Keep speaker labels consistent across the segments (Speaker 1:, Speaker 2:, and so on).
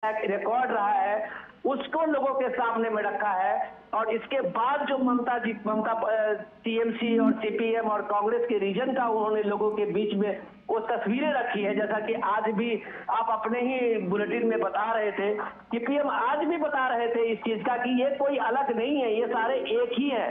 Speaker 1: Record रहा है उसको लोगों के सामने में रखा है। और इसके बाद जो ममता टीएमसी और सीपीएम और कांग्रेस के रीजन का उन्होंने लोगों के बीच में वो तस्वीरें रखी है, जैसा कि आज भी आप अपने ही बुलेटिन में बता रहे थे कि पीएम आज भी बता रहे थे इस चीज का कि ये कोई अलग नहीं है, ये सारे एक ही है।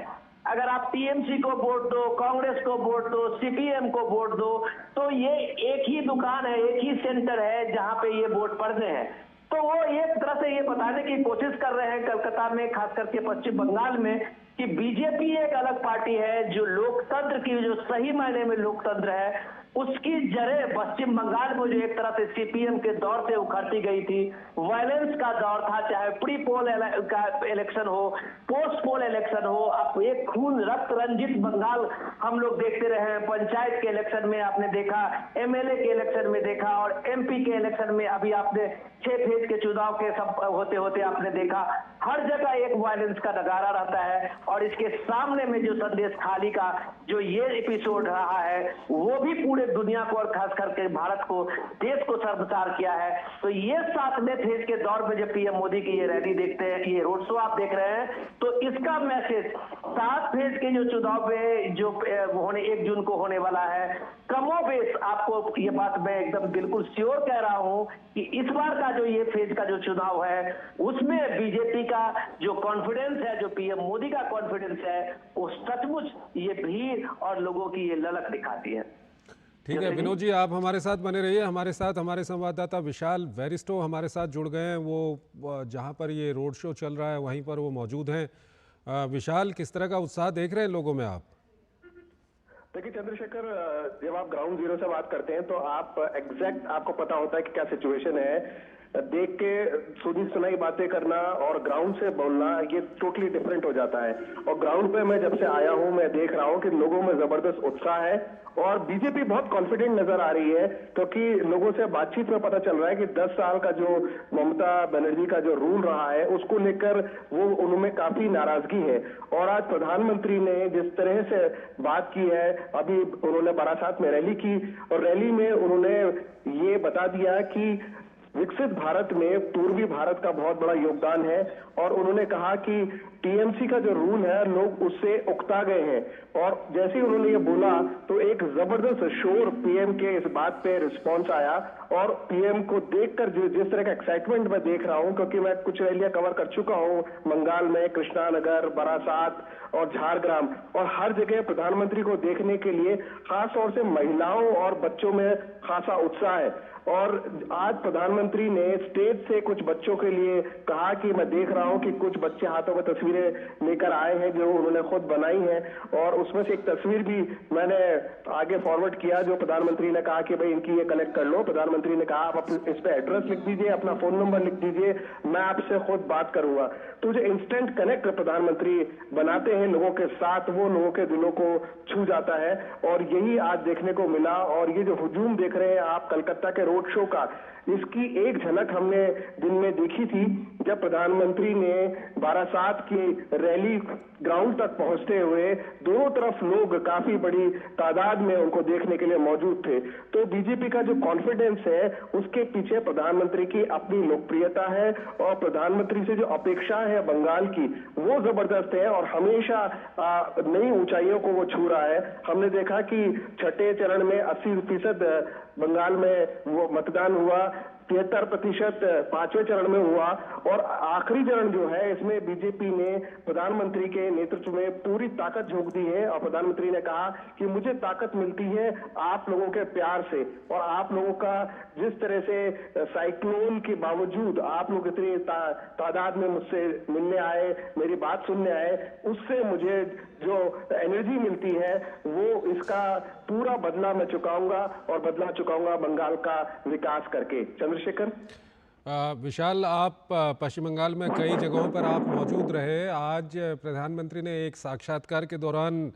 Speaker 1: अगर आप टीएमसी को वोट दो, कांग्रेस को वोट दो, सीपीएम को वोट दो, तो ये एक ही दुकान है, एक ही सेंटर है जहां पे ये वोट पड़ने हैं। तो वो एक तरह से ये बताने की कोशिश कर रहे हैं कलकत्ता में, खास करके पश्चिम बंगाल में, कि बीजेपी एक अलग पार्टी है जो लोकतंत्र की, जो सही मायने में लोकतंत्र है, उसकी जड़ें पश्चिम बंगाल में जो एक तरह से सीपीएम के दौर से उखड़ती गई थी, वायलेंस का दौर था, चाहे प्री पोल का इलेक्शन हो, पोस्ट पोल इलेक्शन हो, अब एक खून रक्त रंजित बंगाल हम लोग देखते रहे हैं। पंचायत के इलेक्शन में आपने देखा, एमएलए के इलेक्शन में देखा, और एमपी के इलेक्शन में अभी आपने 6 फेज के चुनाव के सब होते होते आपने देखा, हर जगह एक वायलेंस का नगारा रहता है। और इसके सामने में जो संदेश खाली का जो ये एपिसोड रहा है, वो भी पूरे दुनिया को और खास करके भारत को, देश को शर्मसार किया है। तो ये 7वें फेज के दौर में जब पीएम मोदी की ये रैली देखते हैं, ये रोड शो आप देख रहे हैं, तो इसका मैसेज 7 फेज के जो चुनाव में जो होने 1 जून को होने वाला है, कमोबेश आपको ये बात मैं एकदम बिल्कुल श्योर कह रहा हूं कि इस बार का जो ये फेज का जो चुनाव है, उसमें बीजेपी का जो कॉन्फिडेंस है, जो पीएम मोदी का कॉन्फिडेंस है, वो सचमुच ये भीड़ और लोगों की ये ललक दिखाती है।
Speaker 2: ठीक है विनोद जी, आप हमारे साथ बने रहिए। हमारे साथ हमारे संवाददाता विशाल वेरिस्टो हमारे साथ जुड़ गए हैं, वो जहां पर ये रोड शो चल रहा है वहीं पर वो मौजूद हैं। विशाल, किस तरह का उत्साह देख रहे हैं लोगों में आप?
Speaker 3: देखिए चंद्रशेखर, जब आप ग्राउंड जीरो से बात करते हैं तो आप एग्जैक्ट आपको पता होता है कि क्या सिचुएशन है। देख के सुनी सुनाई बातें करना और ग्राउंड से बोलना ये टोटली डिफरेंट हो जाता है। और ग्राउंड पे मैं जब से आया हूं मैं देख रहा हूं कि लोगों में जबरदस्त उत्साह है और बीजेपी बहुत कॉन्फिडेंट नजर आ रही है, क्योंकि लोगों से बातचीत में पता चल रहा है कि 10 साल का जो ममता बनर्जी का जो रूल रहा है उसको लेकर वो उनमें काफी नाराजगी है। और आज प्रधानमंत्री ने जिस तरह से बात की है, अभी उन्होंने बारासात में रैली की और रैली में उन्होंने ये बता दिया कि विकसित भारत में पूर्वी भारत का बहुत बड़ा योगदान है। और उन्होंने कहा कि टीएमसी का जो रूल है लोग उससे उकता गए हैं। और जैसे ही उन्होंने ये बोला तो एक जबरदस्त शोर पीएम के इस बात पे रिस्पांस आया। और पीएम को देखकर जिस तरह का एक्साइटमेंट मैं देख रहा हूं, क्योंकि मैं कुछ रैलियां कवर कर चुका हूं बंगाल में, कृष्णानगर, बारासात और झारग्राम, और हर जगह प्रधानमंत्री को देखने के लिए खास तौर से महिलाओं और बच्चों में खासा उत्साह है। और आज प्रधानमंत्री ने स्टेज से कुछ बच्चों के लिए कहा कि मैं देख रहा हूं कि कुछ बच्चे हाथों में तस्वीरें लेकर आए हैं जो उन्होंने खुद बनाई हैं, और उसमें से एक तस्वीर भी मैंने आगे फॉरवर्ड किया जो प्रधानमंत्री ने कहा कि भाई इनकी ये कलेक्ट कर लो। प्रधानमंत्री ने कहा आप इस पे एड्रेस लिख दीजिए, अपना फोन नंबर लिख दीजिए, मैं आपसे खुद बात करूंगा। तो जो इंस्टेंट कनेक्ट प्रधानमंत्री बनाते हैं लोगों के साथ, वो लोगों के दिलों को छू जाता है और यही आज देखने को मिला। और ये जो हुजूम देख रहे हैं आप कलकत्ता के रोड शो का, इसकी एक झलक हमने दिन में देखी थी जब प्रधानमंत्री ने बारासात की रैली ग्राउंड तक पहुंचते हुए दोनों तरफ लोग काफी बड़ी तादाद में उनको देखने के लिए मौजूद थे। तो बीजेपी का जो कॉन्फिडेंस है उसके पीछे प्रधानमंत्री की अपनी लोकप्रियता है और प्रधानमंत्री से जो अपेक्षा है बंगाल की वो जबरदस्त है और हमेशा नई ऊंचाइयों को वो छू रहा है। हमने देखा कि छठे चरण में 80% बंगाल में वो मतदान हुआ, 73% 5वें चरण में हुआ, और आखिरी चरण जो है इसमें बीजेपी ने प्रधानमंत्री के नेतृत्व में पूरी ताकत झोंक दी है। और प्रधानमंत्री ने कहा कि मुझे ताकत मिलती है आप लोगों के प्यार से, और आप लोगों का जिस तरह से साइक्लोन के बावजूद आप लोग इतनी तादाद में मुझसे मिलने आए, मेरी बात सुनने आए, उससे मुझे जो एनर्जी मिलती है वो इसका पूरा बदला मैं चुकाऊंगा और बदला चुकाऊंगा बंगाल का विकास करके। चंद्रशेखर,
Speaker 2: विशाल, आप पश्चिम बंगाल में कई जगहों पर आप मौजूद रहे। आज प्रधानमंत्री ने एक साक्षात्कार के दौरान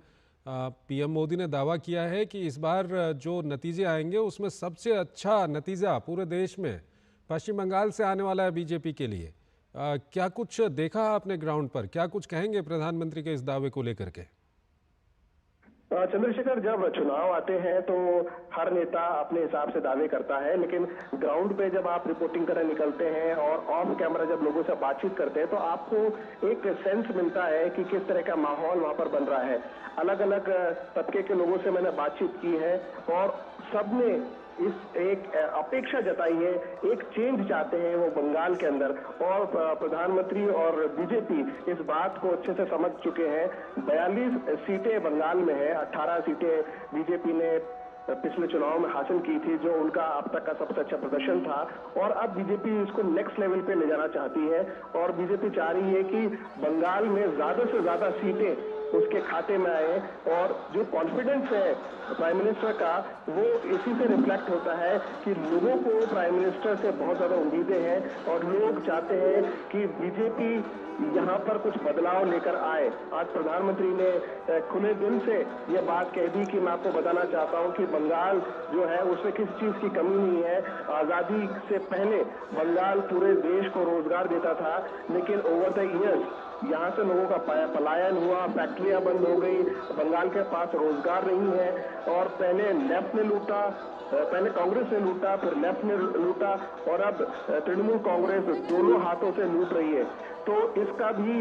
Speaker 2: पीएम मोदी ने दावा किया है कि इस बार जो नतीजे आएंगे उसमें सबसे अच्छा नतीजा पूरे देश में पश्चिम बंगाल से आने वाला है बीजेपी के लिए। क्या कुछ देखा आपने ग्राउंड पर? क्या कुछ कहेंगे प्रधानमंत्री के इस दावे को लेकर के?
Speaker 3: चंद्रशेखर, जब चुनाव आते हैं तो हर नेता अपने हिसाब से दावे करता है, लेकिन ग्राउंड पे जब आप रिपोर्टिंग करने निकलते हैं और ऑफ कैमरा जब लोगों से बातचीत करते हैं तो आपको एक सेंस मिलता है कि किस तरह का माहौल वहां पर बन रहा है। अलग अलग तबके के लोगों से मैंने बातचीत की है और सबने इस एक अपेक्षा जताई है, एक चेंज चाहते हैं वो बंगाल के अंदर, और प्रधानमंत्री और बीजेपी इस बात को अच्छे से समझ चुके हैं। 42 सीटें बंगाल में है, 18 सीटें बीजेपी ने पिछले चुनाव में हासिल की थी, जो उनका अब तक का सबसे अच्छा प्रदर्शन था, और अब बीजेपी इसको नेक्स्ट लेवल पे ले जाना चाहती है और बीजेपी चाह रही है कि बंगाल में ज्यादा से ज्यादा सीटें उसके खाते में आए। और जो कॉन्फिडेंस है प्राइम मिनिस्टर का, वो इसी से रिफ्लेक्ट होता है कि लोगों को प्राइम मिनिस्टर से बहुत ज्यादा उम्मीदें हैं और लोग चाहते हैं कि बीजेपी यहाँ पर कुछ बदलाव लेकर आए। आज प्रधानमंत्री ने खुले दिल से ये बात कह दी कि मैं आपको बताना चाहता हूँ कि बंगाल जो है उसमें किसी चीज की कमी नहीं है। आजादी से पहले बंगाल पूरे देश को रोजगार देता था, लेकिन ओवर द इयर्स यहाँ से लोगों का पलायन हुआ, फैक्ट्रियां बंद हो गई, बंगाल के पास रोजगार नहीं है। और पहले लेफ्ट ने लूटा, पहले कांग्रेस ने लूटा, फिर लेफ्ट ने लूटा और अब तृणमूल कांग्रेस दोनों हाथों से लूट रही है। तो इसका भी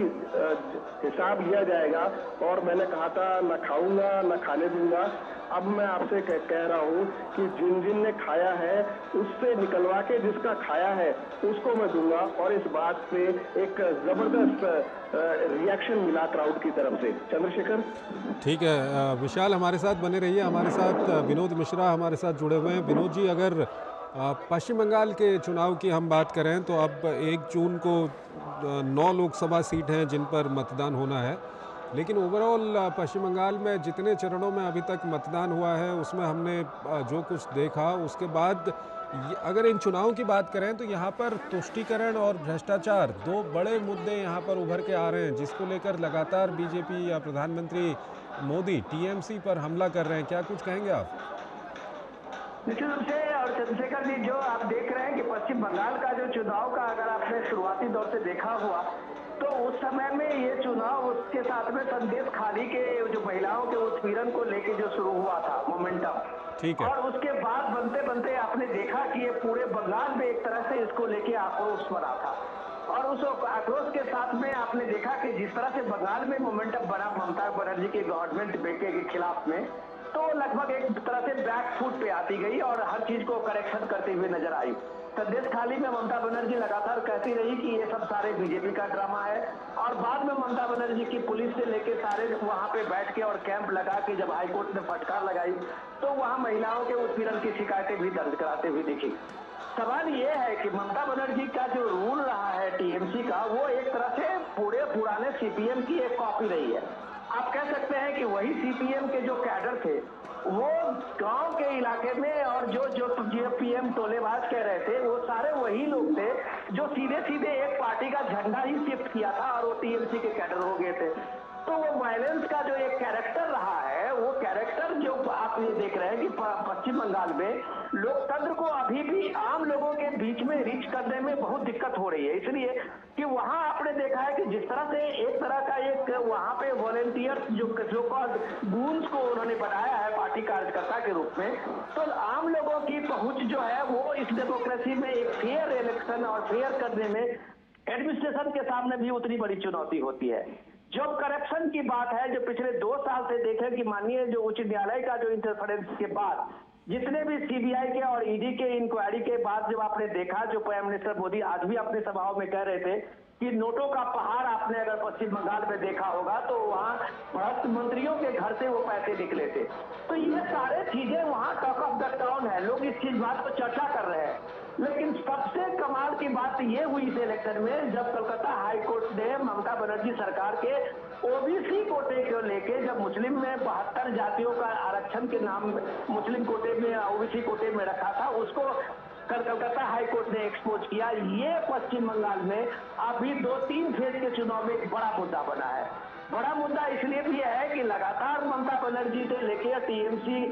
Speaker 3: हिसाब लिया जाएगा। और मैंने कहा था न खाऊंगा न खाने दूंगा, अब मैं आपसे कह रहा हूं कि जिन जिन ने खाया है उससे निकलवा के जिसका खाया है उसको मैं दूंगा। और इस बात पे एक जबरदस्त रिएक्शन मिला क्राउड की तरफ से। चंद्रशेखर,
Speaker 2: ठीक है, विशाल हमारे साथ बने रहिए। हमारे साथ विनोद मिश्रा हमारे साथ जुड़े हुए हैं। विनोद जी, अगर पश्चिम बंगाल के चुनाव की हम बात करें तो अब 1 जून को 9 लोकसभा सीट हैं जिन पर मतदान होना है, लेकिन ओवरऑल पश्चिम बंगाल में जितने चरणों में अभी तक मतदान हुआ है उसमें हमने जो कुछ देखा, उसके बाद अगर इन चुनावों की बात करें तो यहाँ पर तुष्टीकरण और भ्रष्टाचार 2 बड़े मुद्दे यहाँ पर उभर के आ रहे हैं, जिसको लेकर लगातार बीजेपी या प्रधानमंत्री मोदी टीएमसी पर हमला कर रहे हैं। क्या कुछ कहेंगे आप?
Speaker 1: निश्चित रूप से, और चंद्रशेखर जी, जो आप देख रहे हैं कि पश्चिम बंगाल का जो चुनाव का अगर आपने शुरुआती दौर से देखा हुआ तो उस समय में ये चुनाव उसके साथ में संदेश खाली के जो महिलाओं के उत्पीड़न को लेके जो शुरू हुआ था मोमेंटम,
Speaker 2: ठीक है,
Speaker 1: और उसके बाद बनते बनते आपने देखा कि ये पूरे बंगाल में एक तरह से इसको लेके आक्रोश बना था। और उस आक्रोश के साथ में आपने देखा कि जिस तरह से बंगाल में मोमेंटम बना ममता बनर्जी के गवर्नमेंट बेटे के खिलाफ में, तो लगभग एक तरह से बैक फुट पे आती गई और हर चीज को करेक्शन करते हुए नजर आई। संदेश खाली में ममता बनर्जी लगातार कहती रही कि ये सब सारे बीजेपी का ड्रामा है, और बाद में ममता बनर्जी की पुलिस से लेके सारे वहां पे बैठ के और कैंप लगा के जब हाईकोर्ट ने फटकार लगाई तो वहां महिलाओं के उत्पीड़न की शिकायतें भी दर्ज कराते हुए दिखी। सवाल ये है कि ममता बनर्जी का जो रूल रहा है टीएमसी का, वो एक तरह से पूरे पुराने सीपीएम की एक कॉपी रही है। आप कह सकते हैं कि वही सीपीएम के जो कैडर थे वो गांव के इलाके में, और जो पीएम टोलेबाज कह रहे थे, वो सारे वही लोग थे जो सीधे सीधे एक पार्टी का झंडा ही शिफ्ट किया था और वो टीएमसी के कैडर हो गए थे। तो वो वायलेंस का जो एक कैरेक्टर रहा है, वो कैरेक्टर जो आप ये देख रहे हैं कि पश्चिम बंगाल में लोकतंत्र को अभी भी आम लोगों के बीच में रीच करने में बहुत दिक्कत हो रही है, इसलिए कि वहां आपने देखा है कि जिस तरह से एक तरह का एक वहां पे वॉलेंटियर्स जो गूंज को उन्होंने बनाया है पार्टी कार्यकर्ता के रूप में, तो आम लोगों की पहुंच जो है वो इस डेमोक्रेसी में एक फेयर इलेक्शन और फेयर करने में एडमिनिस्ट्रेशन के सामने भी उतनी बड़ी चुनौती होती है। जो करप्शन की बात है, जो पिछले 2 साल से देखें कि माननीय जो उच्च न्यायालय का जो इंटरफेरेंस के बाद जितने भी सीबीआई के और ईडी के इंक्वायरी के बाद जब आपने देखा, जो प्राइम मिनिस्टर मोदी आज भी अपने सभाओं में कह रहे थे कि नोटों का पहाड़ आपने अगर पश्चिम बंगाल में देखा होगा तो वहाँ भ्रष्ट मंत्रियों के घर से वो पैसे निकले थे। तो ये सारे चीजें वहाँ टॉक ऑफ द टाउन है, लोग इस चीज बात पर चर्चा कर रहे हैं। लेकिन सबसे कमाल की बात ये हुई इस इलेक्शन में जब कलकत्ता हाई कोर्ट ने ममता बनर्जी सरकार के ओबीसी कोटे को लेके, जब मुस्लिम में 72 जातियों का आरक्षण के नाम मुस्लिम कोटे में ओबीसी कोटे में रखा था, उसको कलकत्ता हाई कोर्ट ने एक्सपोज किया। ये पश्चिम बंगाल में अभी 2-3 फेज के चुनाव में एक बड़ा मुद्दा बना है। बड़ा मुद्दा इसलिए भी है कि लगातार ममता बनर्जी से लेकर टीएमसी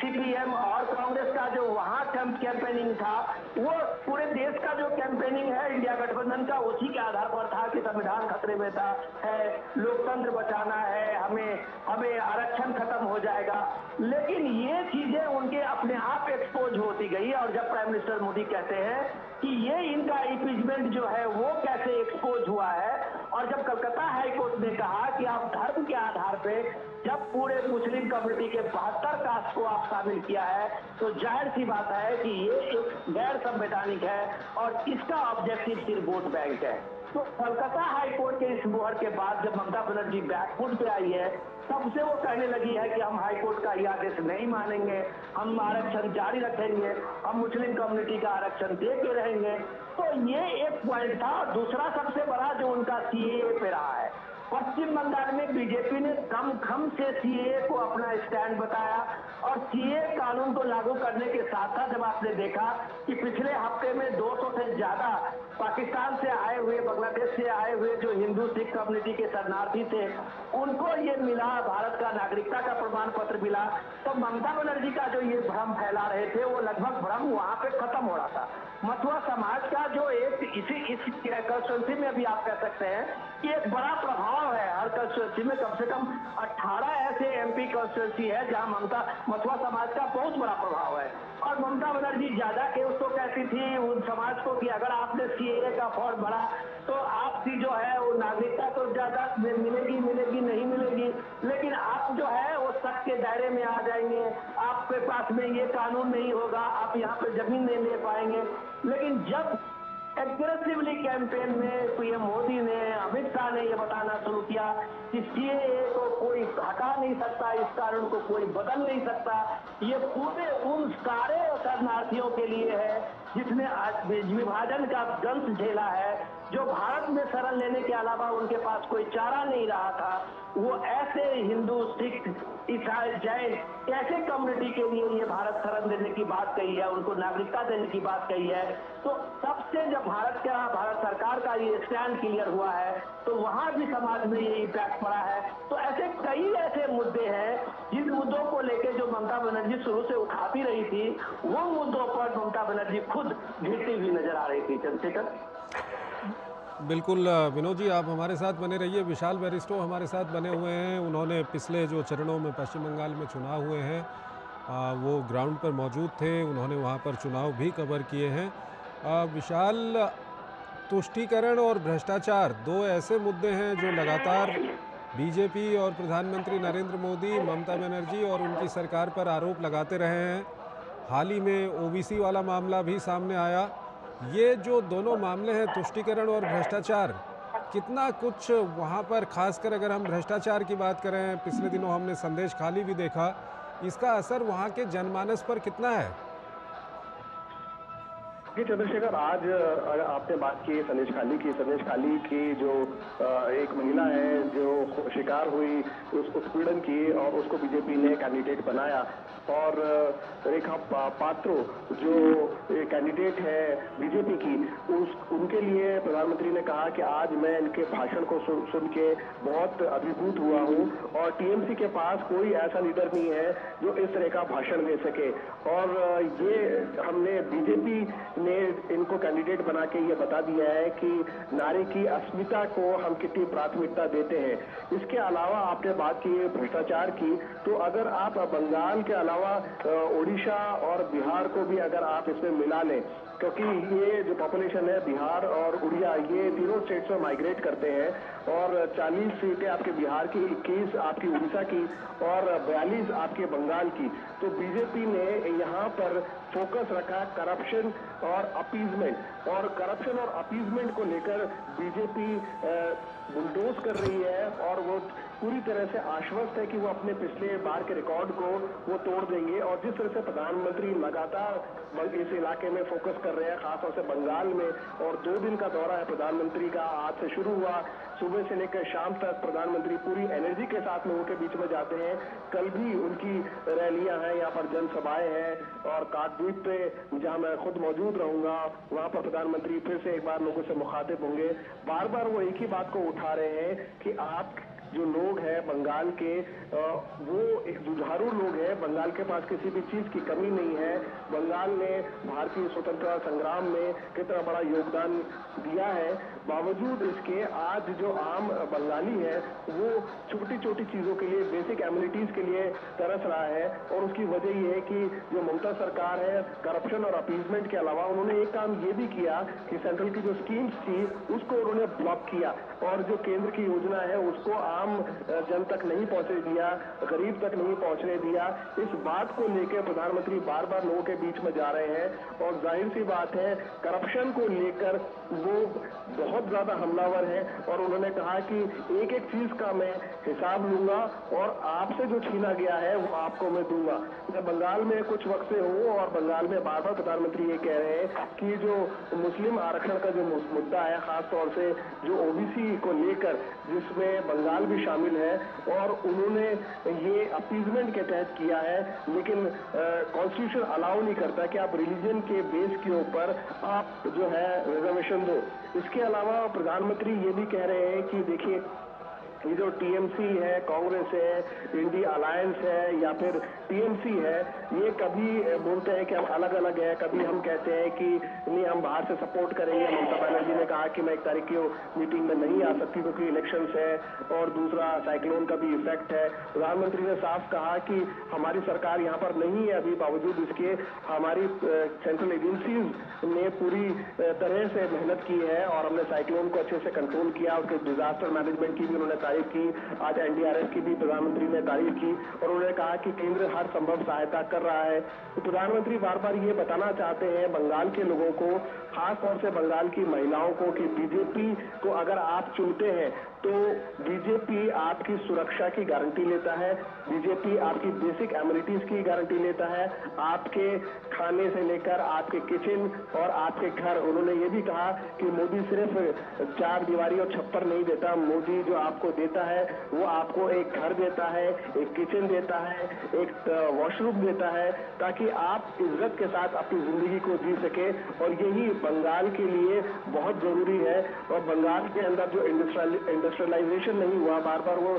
Speaker 1: सीपीएम और कांग्रेस का जो वहां कैंपेनिंग था, वो पूरे देश का जो कैंपेनिंग है इंडिया गठबंधन का, उसी के आधार पर था कि संविधान खतरे में था, है लोकतंत्र बचाना है, हमें आरक्षण खत्म हो जाएगा। लेकिन ये चीजें उनके अपने आप एक्सपोज होती गई, और जब प्राइम मिनिस्टर मोदी कहते हैं कि ये इनका इम्पीचमेंट जो है वो कैसे एक्सपोज हुआ है, और जब कलकत्ता हाई कोर्ट ने कहा कि आप धर्म के आधार पे जब पूरे मुस्लिम कम्युनिटी के 72 कास्ट को आप शामिल किया है, तो जाहिर सी बात है कि ये एक गैर संवैधानिक है और इसका ऑब्जेक्टिव सिर्फ वोट बैंक है। तो कलकत्ता हाई कोर्ट के इस मोहर के बाद जब ममता बनर्जी बैकफुट पे आई है, तब से वो कहने लगी है कि हम हाई कोर्ट का ये आदेश नहीं मानेंगे, हम आरक्षण जारी रखेंगे, हम मुस्लिम कम्युनिटी का आरक्षण दे के रहेंगे। तो ये एक पॉइंट था। दूसरा सबसे बड़ा जो उनका सीएए पे रहा है, पश्चिम बंगाल में बीजेपी ने दमखम से सीएए को अपना स्टैंड बताया, और सीएए कानून को लागू करने के साथ साथ जब आपने देखा कि पिछले हफ्ते में 200 से ज्यादा पाकिस्तान से आए हुए, बांग्लादेश से आए हुए जो हिंदू सिख कम्युनिटी के शरणार्थी थे, उनको ये मिला, भारत का नागरिकता का प्रमाण पत्र मिला। तो ममता बनर्जी का जो ये भ्रम फैला रहे थे, वो लगभग भ्रम वहां पे खत्म हो रहा था। मथुरा समाज का जो एक इस कंस्टिट्यूंसी में भी आप कह सकते हैं कि एक बड़ा प्रभाव है। हर कंस्टिट्यूंसी में कम से कम 18 ऐसे एमपी कंस्टिट्यूंसी है जहां मथुरा समाज का बहुत बड़ा प्रभाव है। और ममता बनर्जी ज्यादा के उसको कहती थी उन समाज को कि अगर आपने सीएए का फॉर्म भरा तो आपकी जो है वो नागरिकता तो ज्यादा मिलेगी नहीं मिलेगी, लेकिन आप जो है वो शक के दायरे में आ जाएंगे, आपके पास में ये कानून नहीं होगा, आप यहाँ पे जमीन नहीं ले पाएंगे। लेकिन जब एग्रेसिवली कैंपेन में पीएम मोदी ने, अमित शाह ने ये बताना शुरू किया कि सीएए को कोई हटा नहीं सकता, इस कानून को कोई बदल नहीं सकता, ये पूरे उन सारे शरणार्थियों के लिए है जिसने आज विभाजन का दंश झेला है, जो भारत में शरण लेने के अलावा उनके पास कोई चारा नहीं रहा था। वो ऐसे हिंदू, सिख, ईसाई, जैन ऐसे कम्युनिटी के लिए ये भारत शरण देने की बात कही है, उनको नागरिकता देने की बात कही है। तो सबसे जब भारत सरकार का ये स्टैंड क्लियर हुआ है, तो वहां भी समाज में ये इम्पैक्ट पड़ा है। तो ऐसे कई ऐसे मुद्दे हैं जिन मुद्दों को लेकर जो ममता बनर्जी शुरू से उठाती रही थी, वो मुद्दों पर ममता बनर्जी खुद गिरती हुई नजर आ रही थी। चंद्रशेखर,
Speaker 2: बिल्कुल विनोद जी, आप हमारे साथ बने रहिए। विशाल बैरिस्टो हमारे साथ बने हुए हैं, उन्होंने पिछले जो चरणों में पश्चिम बंगाल में चुनाव हुए हैं वो ग्राउंड पर मौजूद थे, उन्होंने वहाँ पर चुनाव भी कवर किए हैं। विशाल, तुष्टीकरण और भ्रष्टाचार दो ऐसे मुद्दे हैं जो लगातार बीजेपी और प्रधानमंत्री नरेंद्र मोदी, ममता बनर्जी और उनकी सरकार पर आरोप लगाते रहे हैं। हाल ही में ओबीसी वाला मामला भी सामने आया। ये जो दोनों मामले हैं, तुष्टीकरण और भ्रष्टाचार, कितना कुछ वहाँ पर, खासकर अगर हम भ्रष्टाचार की बात करें, पिछले दिनों हमने संदेश खाली भी देखा, इसका असर वहाँ के जनमानस पर कितना है?
Speaker 3: चंद्रशेखर, आज आपने बात की संदेश खाली की जो एक महिला है जो शिकार हुई उस उत्पीड़न की, और उसको बीजेपी ने कैंडिडेट बनाया, और रेखा पात्रो जो कैंडिडेट है बीजेपी की, उनके लिए प्रधानमंत्री ने कहा कि आज मैं इनके भाषण को सुन के बहुत अभिभूत हुआ हूं, और टीएमसी के पास कोई ऐसा लीडर नहीं है जो इस तरह का भाषण दे सके। और ये हमने बीजेपी ने इनको कैंडिडेट बना के ये बता दिया है कि नारी की अस्मिता को हम कितनी प्राथमिकता देते हैं। इसके अलावा आपने बात की भ्रष्टाचार की, तो अगर आप बंगाल के अलावा ओडिशा और बिहार को भी अगर आप इसमें मिला लें, क्योंकि ये जो पॉपुलेशन है बिहार और उड़िया, ये तीनों स्टेट्स में माइग्रेट करते हैं, और 40 सीटें आपके बिहार की, 21 आपकी उड़ीसा की और 42 आपके बंगाल की। तो बीजेपी ने यहाँ पर फोकस रखा करप्शन और अपीजमेंट, और करप्शन और अपीजमेंट को लेकर बीजेपी बुलडोज कर रही है, और वो पूरी तरह से आश्वस्त है कि वो अपने पिछले बार के रिकॉर्ड को वो तोड़ देंगे। और जिस तरह से प्रधानमंत्री लगातार इस इलाके में फोकस कर रहे हैं, खासतौर से बंगाल में, और 2 दिन का दौरा है प्रधानमंत्री का, आज से शुरू हुआ, सुबह से लेकर शाम तक प्रधानमंत्री पूरी एनर्जी के साथ लोगों के बीच में जाते हैं। कल भी उनकी रैलियां हैं, यहाँ पर जनसभाएं हैं, और काकद्वीप पे जहां मैं खुद मौजूद रहूंगा, वहां पर प्रधानमंत्री फिर से एक बार लोगों से मुखातिब होंगे। बार बार वो एक ही बात को उठा रहे हैं कि आप जो लोग हैं बंगाल के, वो एक जुझारू लोग हैं। बंगाल के पास किसी भी चीज की कमी नहीं है। बंगाल ने भारतीय स्वतंत्रता संग्राम में कितना बड़ा योगदान दिया है। बावजूद इसके आज जो आम बंगाली है वो छोटी छोटी चीजों के लिए, बेसिक एमिनिटीज के लिए तरस रहा है। और उसकी वजह ये है कि जो ममता सरकार है, करप्शन और अपीजमेंट के अलावा उन्होंने एक काम ये भी किया कि सेंट्रल की जो स्कीम्स थी उसको उन्होंने ब्लॉक किया, और जो केंद्र की योजना है उसको आम जन तक नहीं पहुंचने दिया, गरीब तक नहीं पहुंचने दिया। इस बात को लेकर प्रधानमंत्री बार बार लोगों के बीच में जा रहे हैं, और जाहिर सी बात है करप्शन को लेकर वो बहुत ज्यादा हमलावर है। और उन्होंने कहा कि एक एक चीज का मैं हिसाब लूंगा और आपसे जो छीना गया है वो आपको मैं दूंगा। मैं बंगाल में कुछ वक्त से हूँ और बंगाल में बार बार प्रधानमंत्री ये कह रहे हैं कि जो मुस्लिम आरक्षण का जो मुद्दा है, खासतौर से जो ओबीसी को लेकर, जिसमें बंगाल भी शामिल है, और उन्होंने ये अपीजमेंट के तहत किया है, लेकिन कॉन्स्टिट्यूशन अलाउ नहीं करता कि आप रिलीजन के बेस के ऊपर आप जो है रिजर्वेशन दो। इसके अलावा प्रधानमंत्री ये भी कह रहे हैं कि देखिए ये जो टीएमसी है, कांग्रेस है, इंडिया अलायंस है या फिर टीएमसी है, ये कभी बोलते हैं कि हम अलग अलग है, कभी हम कहते हैं कि नहीं हम बाहर से सपोर्ट करेंगे। ममता बनर्जी ने कहा कि मैं 1 तारीख की मीटिंग में नहीं आ सकती क्योंकि इलेक्शंस है, और दूसरा साइक्लोन का भी इफेक्ट है। प्रधानमंत्री ने साफ कहा कि हमारी सरकार यहाँ पर नहीं है अभी, बावजूद इसके हमारी सेंट्रल एजेंसीज ने पूरी तरह से मेहनत की है और हमने साइक्लोन को अच्छे से कंट्रोल किया। उसके डिजास्टर मैनेजमेंट की भी उन्होंने तारीफ की। आज एनडीआरएफ की भी प्रधानमंत्री ने तारीफ की और उन्होंने कहा कि केंद्र हर संभव सहायता कर रहा है। तो प्रधानमंत्री बार बार ये बताना चाहते हैं बंगाल के लोगों को, खास तौर से बंगाल की महिलाओं को, कि बीजेपी को अगर आप चुनते हैं तो बीजेपी आपकी सुरक्षा की गारंटी लेता है, बीजेपी आपकी बेसिक एमिनिटीज की गारंटी लेता है, आपके खाने से लेकर आपके किचन और आपके घर। उन्होंने ये भी कहा कि मोदी सिर्फ 4 दीवारी और छप्पर नहीं देता, मोदी जो आपको देता है वो आपको एक घर देता है, एक किचन देता है, एक वॉशरूम देता है, ताकि आप इज्जत के साथ अपनी जिंदगी को जी सके। और यही बंगाल के लिए बहुत जरूरी है। और बंगाल के अंदर जो इंडस्ट्रियलाइजेशन नहीं हुआ, बार बार वो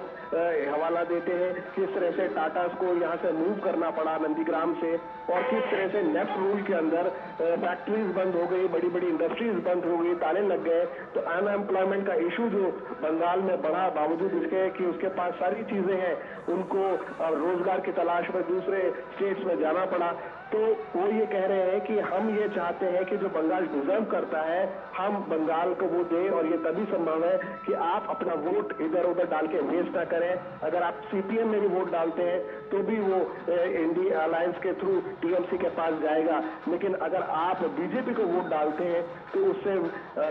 Speaker 3: हवाला देते हैं किस तरह से टाटा को यहाँ से मूव करना पड़ा नंदीग्राम से, और किस तरह से नेफ्ट रूल के अंदर फैक्ट्रीज बंद हो गई, बड़ी बड़ी इंडस्ट्रीज बंद हो गई, ताले लग गए। तो अनएम्प्लॉयमेंट का इशू जो बंगाल में बढ़ा, बावजूद इसके कि उसके पास सारी चीजें हैं, उनको रोजगार की तलाश में दूसरे स्टेट्स में जाना पड़ा। तो वो ये कह रहे हैं कि हम ये चाहते हैं कि जो बंगाल डिजर्व करता है हम बंगाल को वो दें, और ये तभी संभव है कि आप अपना वोट इधर उधर डाल के वेस्ट ना करें। अगर आप सीपीएम में भी वोट डालते हैं तो भी वो इंडिया अलायंस के थ्रू टीएमसी के पास जाएगा, लेकिन अगर आप बीजेपी को वोट डालते हैं तो उससे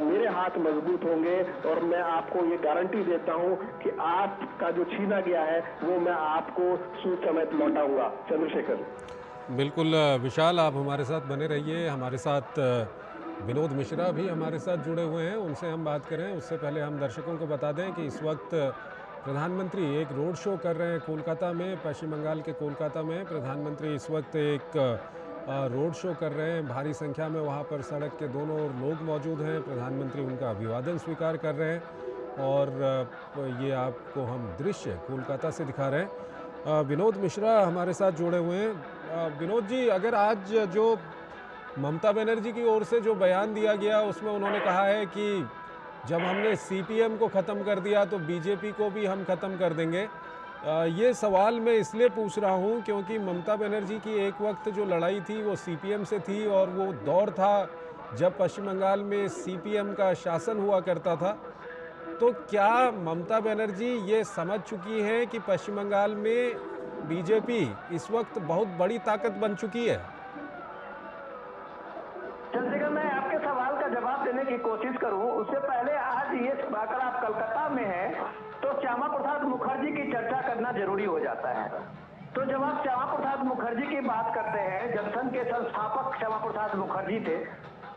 Speaker 3: मेरे हाथ मजबूत होंगे। और मैं आपको ये गारंटी देता हूं कि आपका जो छीना गया है वो मैं आपको सूद समेत लौटाऊंगा। चंद्रशेखर।
Speaker 2: बिल्कुल विशाल, आप हमारे साथ बने रहिए। हमारे साथ विनोद मिश्रा भी हमारे साथ जुड़े हुए हैं, उनसे हम बात करें। उससे पहले हम दर्शकों को बता दें कि इस वक्त प्रधानमंत्री एक रोड शो कर रहे हैं कोलकाता में, पश्चिम बंगाल के कोलकाता में। प्रधानमंत्री इस वक्त एक रोड शो कर रहे हैं, भारी संख्या में वहाँ पर सड़क के दोनों ओर लोग मौजूद हैं। प्रधानमंत्री उनका अभिवादन स्वीकार कर रहे हैं, और ये आपको हम दृश्य कोलकाता से दिखा रहे हैं। विनोद मिश्रा हमारे साथ जुड़े हुए हैं। विनोद जी, अगर आज जो ममता बनर्जी की ओर से जो बयान दिया गया उसमें उन्होंने कहा है कि जब हमने सीपीएम को ख़त्म कर दिया तो बीजेपी को भी हम ख़त्म कर देंगे, ये सवाल मैं इसलिए पूछ रहा हूँ क्योंकि ममता बनर्जी की एक वक्त जो लड़ाई थी वो सीपीएम से थी, और वो दौर था जब पश्चिम बंगाल में सीपीएम का शासन हुआ करता था। तो क्या ममता बनर्जी ये समझ चुकी हैं कि पश्चिम बंगाल में बीजेपी इस वक्त बहुत बड़ी ताकत बन चुकी है?
Speaker 1: चंद्रशेखर, मैं आपके सवाल का जवाब देने की कोशिश करूं उससे पहले आज ये अगर आप कलकत्ता में हैं तो श्यामा प्रसाद मुखर्जी की चर्चा करना जरूरी हो जाता है। तो जब आप श्यामा प्रसाद मुखर्जी की बात करते हैं, जनसंघ के संस्थापक श्यामा प्रसाद मुखर्जी थे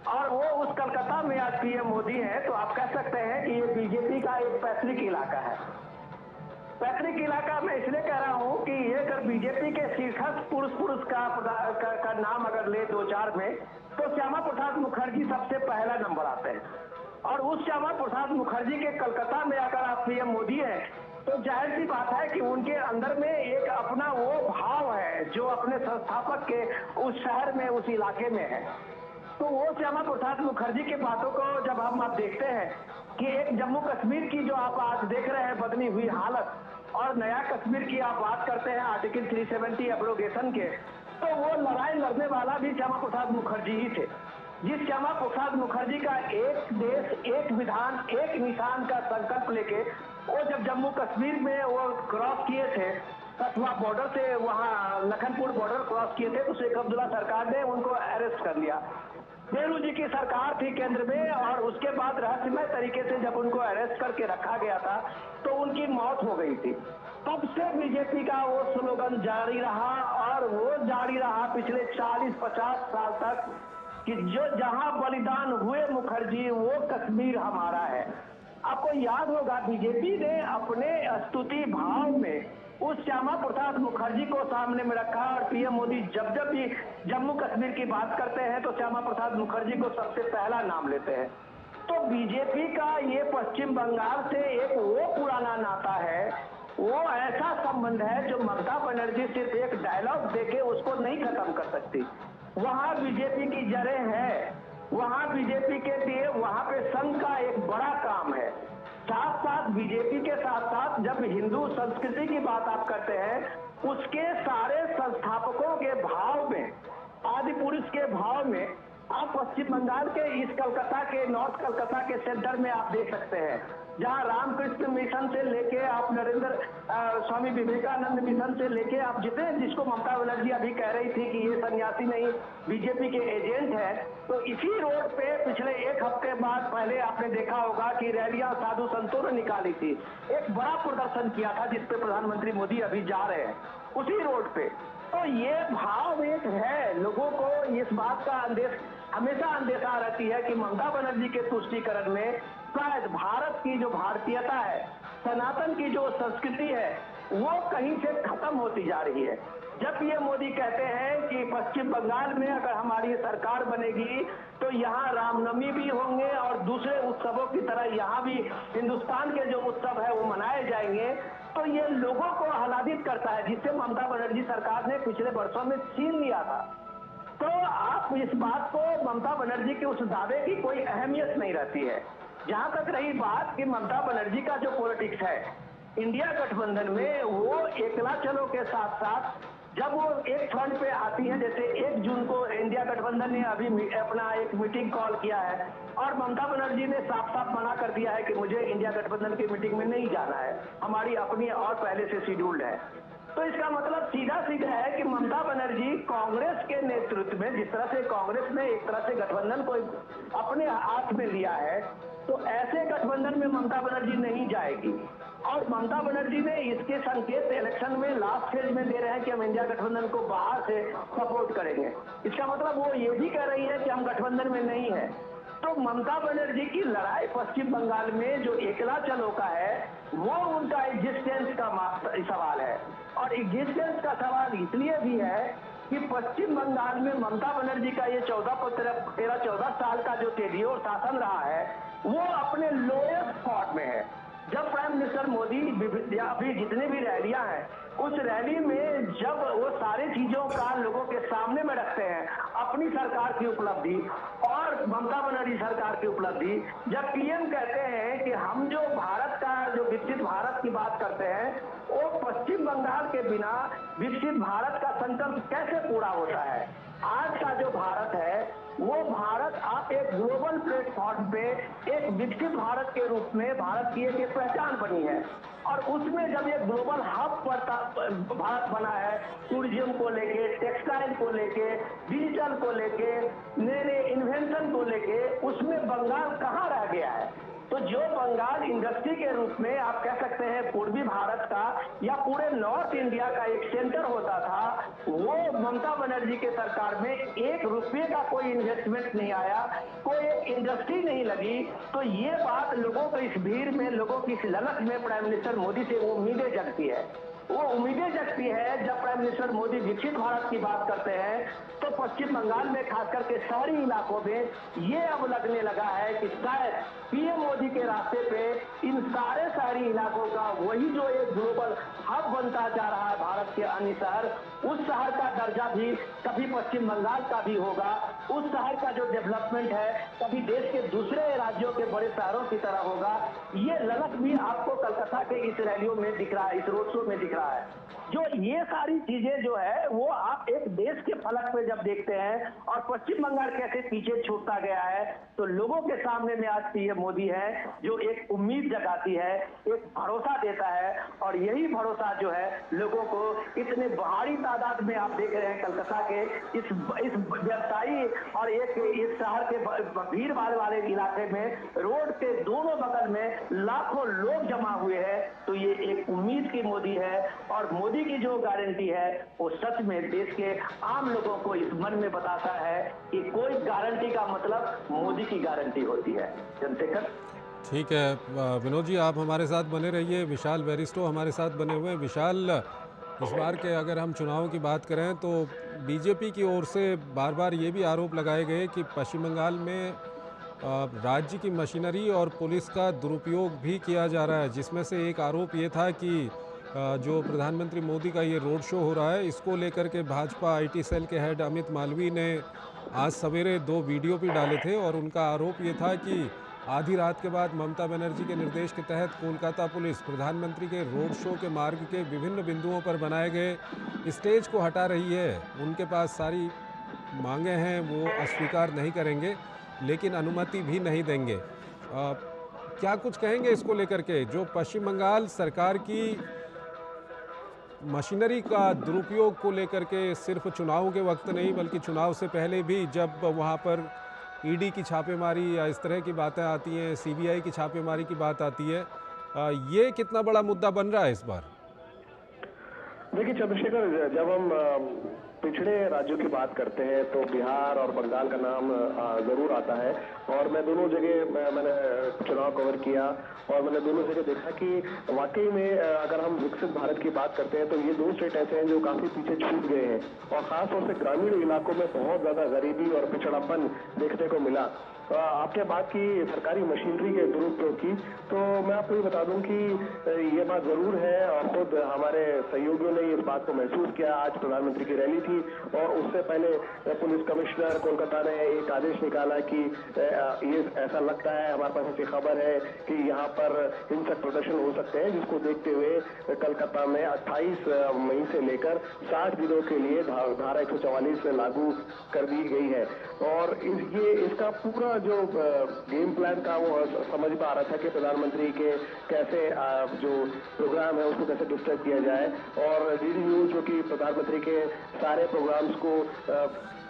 Speaker 1: और वो उस कलकत्ता में आज पीएम मोदी है, तो आप कह सकते हैं कि ये बीजेपी का एक पैतृक इलाका है। पैतृक इलाका मैं इसलिए कह रहा हूं कि ये अगर बीजेपी के शीर्षक पुरुष का नाम अगर ले 2-4 में, तो श्यामा प्रसाद मुखर्जी सबसे पहला नंबर आते हैं। और उस श्यामा प्रसाद मुखर्जी के कलकत्ता में अगर आप पीएम मोदी हैं तो जाहिर सी बात है कि उनके अंदर में एक अपना वो भाव है जो अपने संस्थापक के उस शहर में, उस इलाके में है। तो वो श्यामा प्रसाद मुखर्जी की बातों को जब हम आप देखते हैं कि एक जम्मू कश्मीर की जो आप आज देख रहे हैं बदली हुई हालत, और नया कश्मीर की आप बात करते हैं आर्टिकल 370 एब्रोगेशन के, तो वो लड़ाई लड़ने वाला भी श्यामा प्रसाद मुखर्जी ही थे। जिस श्यामा प्रसाद मुखर्जी का एक देश, एक विधान, एक निशान का संकल्प लेके वो जब जम्मू कश्मीर में वो क्रॉस किए थे, कठुआ बॉर्डर से वहां लखनपुर बॉर्डर क्रॉस किए थे, तो शेख अब्दुल्ला सरकार ने उनको अरेस्ट कर लिया। नेहरू जी की सरकार थी केंद्र में, और उसके बाद रहस्यमय तरीके से जब उनको अरेस्ट करके रखा गया था तो उनकी मौत हो गई थी। तब से बीजेपी का वो स्लोगन जारी रहा, और वो जारी रहा पिछले 40-50 साल तक कि जो जहां बलिदान हुए मुखर्जी, वो कश्मीर हमारा है। आपको याद होगा बीजेपी ने अपने स्तुति भाव में उस श्यामा प्रसाद मुखर्जी को सामने में रखा, और पीएम मोदी जब जब भी जम्मू कश्मीर की बात करते हैं तो श्यामा प्रसाद मुखर्जी को सबसे पहला नाम लेते हैं। तो बीजेपी का ये पश्चिम बंगाल से एक वो पुराना नाता है, वो ऐसा संबंध है जो ममता बनर्जी सिर्फ एक डायलॉग देके उसको नहीं खत्म कर सकती। वहां बीजेपी की जड़ें हैं, वहां बीजेपी के लिए वहां पे संघ का एक बड़ा काम है। साथ साथ बीजेपी के साथ साथ जब हिंदू संस्कृति की बात आप करते हैं, उसके सारे संस्थापकों के भाव में, आदि पुरुष के भाव में, आप पश्चिम बंगाल के इस कलकत्ता के, नॉर्थ कलकत्ता के सेंटर में आप देख सकते हैं, जहां रामकृष्ण मिशन से लेके आप नरेंद्र स्वामी विवेकानंद मिशन से लेके आप जिसको ममता बनर्जी अभी कह रही थी कि ये सन्यासी नहीं बीजेपी के एजेंट है, तो इसी रोड पे पिछले एक हफ्ते बाद पहले आपने देखा होगा कि रैलियां साधु संतों ने निकाली थी, एक बड़ा प्रदर्शन किया था जिसपे प्रधानमंत्री मोदी अभी जा रहे हैं उसी रोड पे। तो ये भाव एक है, लोगों को इस बात का हमेशा अंदेशा रहती है कि ममता बनर्जी के तुष्टीकरण में शायद भारत की जो भारतीयता है, सनातन की जो संस्कृति है, वो कहीं से खत्म होती जा रही है। जब ये मोदी कहते हैं कि पश्चिम बंगाल में अगर हमारी सरकार बनेगी तो यहाँ रामनवमी भी होंगे और दूसरे उत्सवों की तरह यहाँ भी हिंदुस्तान के जो उत्सव है वो मनाए जाएंगे, तो ये लोगों को आह्लादित करता है, जिससे ममता बनर्जी सरकार ने पिछले वर्षों में छीन लिया था। तो आप इस बात को, ममता बनर्जी के उस दावे की कोई अहमियत नहीं रहती है। जहां तक रही बात कि ममता बनर्जी का जो पॉलिटिक्स है इंडिया गठबंधन में, वो एकला चलो के साथ साथ जब वो एक फ्रंट पे आती है, जैसे 1 जून को इंडिया गठबंधन ने अभी अपना एक मीटिंग कॉल किया है, और ममता बनर्जी ने साफ साफ मना कर दिया है कि मुझे इंडिया गठबंधन की मीटिंग में नहीं जाना है, हमारी अपनी और पहले से शेड्यूल्ड है। तो इसका मतलब सीधा सीधा है कि ममता बनर्जी कांग्रेस के नेतृत्व में, जिस तरह से कांग्रेस ने एक तरह से गठबंधन को अपने हाथ में लिया है, तो ऐसे गठबंधन में ममता बनर्जी नहीं जाएगी। और ममता बनर्जी ने इसके संकेत इलेक्शन में लास्ट फेज में दे रहे हैं कि हम इंडिया गठबंधन को बाहर से सपोर्ट करेंगे। इसका मतलब वो ये भी कह रही है कि हम गठबंधन में नहीं है। तो ममता बनर्जी की लड़ाई पश्चिम बंगाल में जो एकला चलो का है, वो उनका एग्जिस्टेंस का सवाल है। और एग्जिस्टेंस का सवाल इसलिए भी है कि पश्चिम बंगाल में ममता बनर्जी का ये 13-14 साल का जो टेन्योर शासन रहा है, वो अपने लोएस्ट स्पॉट में है। जब प्राइम मिनिस्टर मोदी अभी जितनी भी रैलियां हैं, उस रैली में जब वो सारी चीजों का लोगों के सामने में रखते हैं, अपनी सरकार की उपलब्धि और ममता बनर्जी सरकार की उपलब्धि, जब पीएम कहते हैं कि हम जो भारत का जो विकसित भारत की बात करते हैं, वो पश्चिम बंगाल के बिना विकसित भारत का संकल्प कैसे पूरा होता है। आज का जो भारत है, वो भारत आप एक ग्लोबल प्लेटफॉर्म पे एक विकसित भारत के रूप में भारत की एक पहचान बनी है, और उसमें जब एक ग्लोबल हब भारत बना है, टूरिज्म को लेके, टेक्सटाइल को लेके, डिजिटल को लेके, नए नए इन्वेंशन को लेके, उसमें बंगाल कहाँ रह गया है। तो जो बंगाल इंडस्ट्री के रूप में आप कह सकते हैं पूर्वी भारत का या पूरे नॉर्थ इंडिया का एक सेंटर होता था, वो ममता बनर्जी के सरकार में 1 रुपये का कोई इन्वेस्टमेंट नहीं आया, कोई एक इंडस्ट्री नहीं लगी। तो ये बात लोगों को इस भीड़ में, लोगों की इस ललक में प्राइम मिनिस्टर मोदी से उम्मीदें जगती है। वो उम्मीदें जगती है। जब प्राइम मिनिस्टर मोदी विकसित भारत की बात करते हैं तो पश्चिम बंगाल में खासकर के शहरी इलाकों में ये अब लगने लगा है कि शायद पीएम मोदी के रास्ते पे इन सारे शहरी इलाकों का वही जो एक ग्लोबल हब बनता जा रहा है भारत के अन्य शहर, उस शहर का दर्जा भी कभी पश्चिम बंगाल का भी होगा। उस शहर का जो डेवलपमेंट है कभी देश के दूसरे राज्यों के बड़े शहरों की तरह होगा। ये ललक भी आपको कलकत्ता के इस रैलियों में दिख रहा है, इस रोड शो में दिख रहा है। जो ये सारी चीजें जो है वो आप एक देश के फलक पे जब देखते हैं और पश्चिम बंगाल कैसे पीछे छूटता गया है, तो लोगों के सामने में आज पीएम मोदी है जो एक उम्मीद जगाती है, एक भरोसा देता है। और यही भरोसा जो है लोगों को इतने भारी तादाद में आप देख रहे हैं कलकत्ता के इस व्यवसायी और एक इस शहर के भीड़ भाड़ वाले इलाके में रोड के दोनों बगल में लाखों लोग जमा हुए हैं। तो ये एक उम्मीद की मोदी है और मोदी की जो गारंटी है वो सच में देश के आम लोगों को इस मन में बताता है कि कोई गारंटी का मतलब मोदी की गारंटी होती है। चंद्रशेखर,
Speaker 2: ठीक है विनोद जी, आप हमारे साथ बने रहिए। विशाल बैरिस्टो हमारे साथ बने हुए हैं। विशाल, इस बार के अगर हम चुनाव की बात करें तो बीजेपी की ओर से बार बार ये भी आरोप लगाए गए कि पश्चिम बंगाल में राज्य की मशीनरी और पुलिस का दुरुपयोग भी किया जा रहा है, जिसमें से एक आरोप ये था कि जो प्रधानमंत्री मोदी का ये रोड शो हो रहा है, इसको लेकर के भाजपा आईटी सेल के हेड अमित मालवीय ने आज सवेरे 2 वीडियो भी डाले थे और उनका आरोप ये था कि आधी रात के बाद ममता बनर्जी के निर्देश के तहत कोलकाता पुलिस प्रधानमंत्री के रोड शो के मार्ग के विभिन्न बिंदुओं पर बनाए गए स्टेज को हटा रही है। उनके पास सारी मांगे हैं, वो अस्वीकार नहीं करेंगे लेकिन अनुमति भी नहीं देंगे। क्या कुछ कहेंगे इसको लेकर के, जो पश्चिम बंगाल सरकार की मशीनरी का दुरुपयोग को लेकर के सिर्फ चुनाव के वक्त नहीं बल्कि चुनाव से पहले भी जब वहाँ पर ईडी की छापेमारी या इस तरह की बातें आती हैं, सीबीआई की छापेमारी की बात आती है, ये कितना बड़ा मुद्दा बन रहा है इस बार?
Speaker 3: देखिए चंद्रशेखर, जब हम पिछड़े राज्यों की बात करते हैं तो बिहार और बंगाल का नाम जरूर आता है। और मैं दोनों जगह मैंने चुनाव कवर किया और मैंने दोनों जगह देखा कि वाकई में अगर हम विकसित भारत की बात करते हैं तो ये 2 स्टेट ऐसे हैं जो काफी पीछे छूट गए हैं और खासतौर से ग्रामीण इलाकों में बहुत ज्यादा गरीबी और पिछड़ापन देखने को मिला। आपने बात की सरकारी मशीनरी के दुरुपयोग की, तो मैं आपको ये बता दूं कि ये बात जरूर है और खुद हमारे सहयोगियों ने इस बात को महसूस किया। आज प्रधानमंत्री की रैली थी और उससे पहले पुलिस कमिश्नर कोलकाता ने एक आदेश निकाला कि ये ऐसा लगता है, हमारे पास ऐसी खबर है कि यहाँ पर हिंसक प्रदर्शन हो सकते हैं, जिसको देखते हुए कलकत्ता में 28 मई से लेकर 60 दिनों के लिए धारा 144 लागू कर दी गई है। और इसका पूरा जो गेम प्लान था वो समझ में आ रहा था कि प्रधानमंत्री के कैसे जो प्रोग्राम है उसको कैसे डिस्टर्ब किया जाए। और डीडी न्यूज जो कि प्रधानमंत्री के सारे प्रोग्राम्स को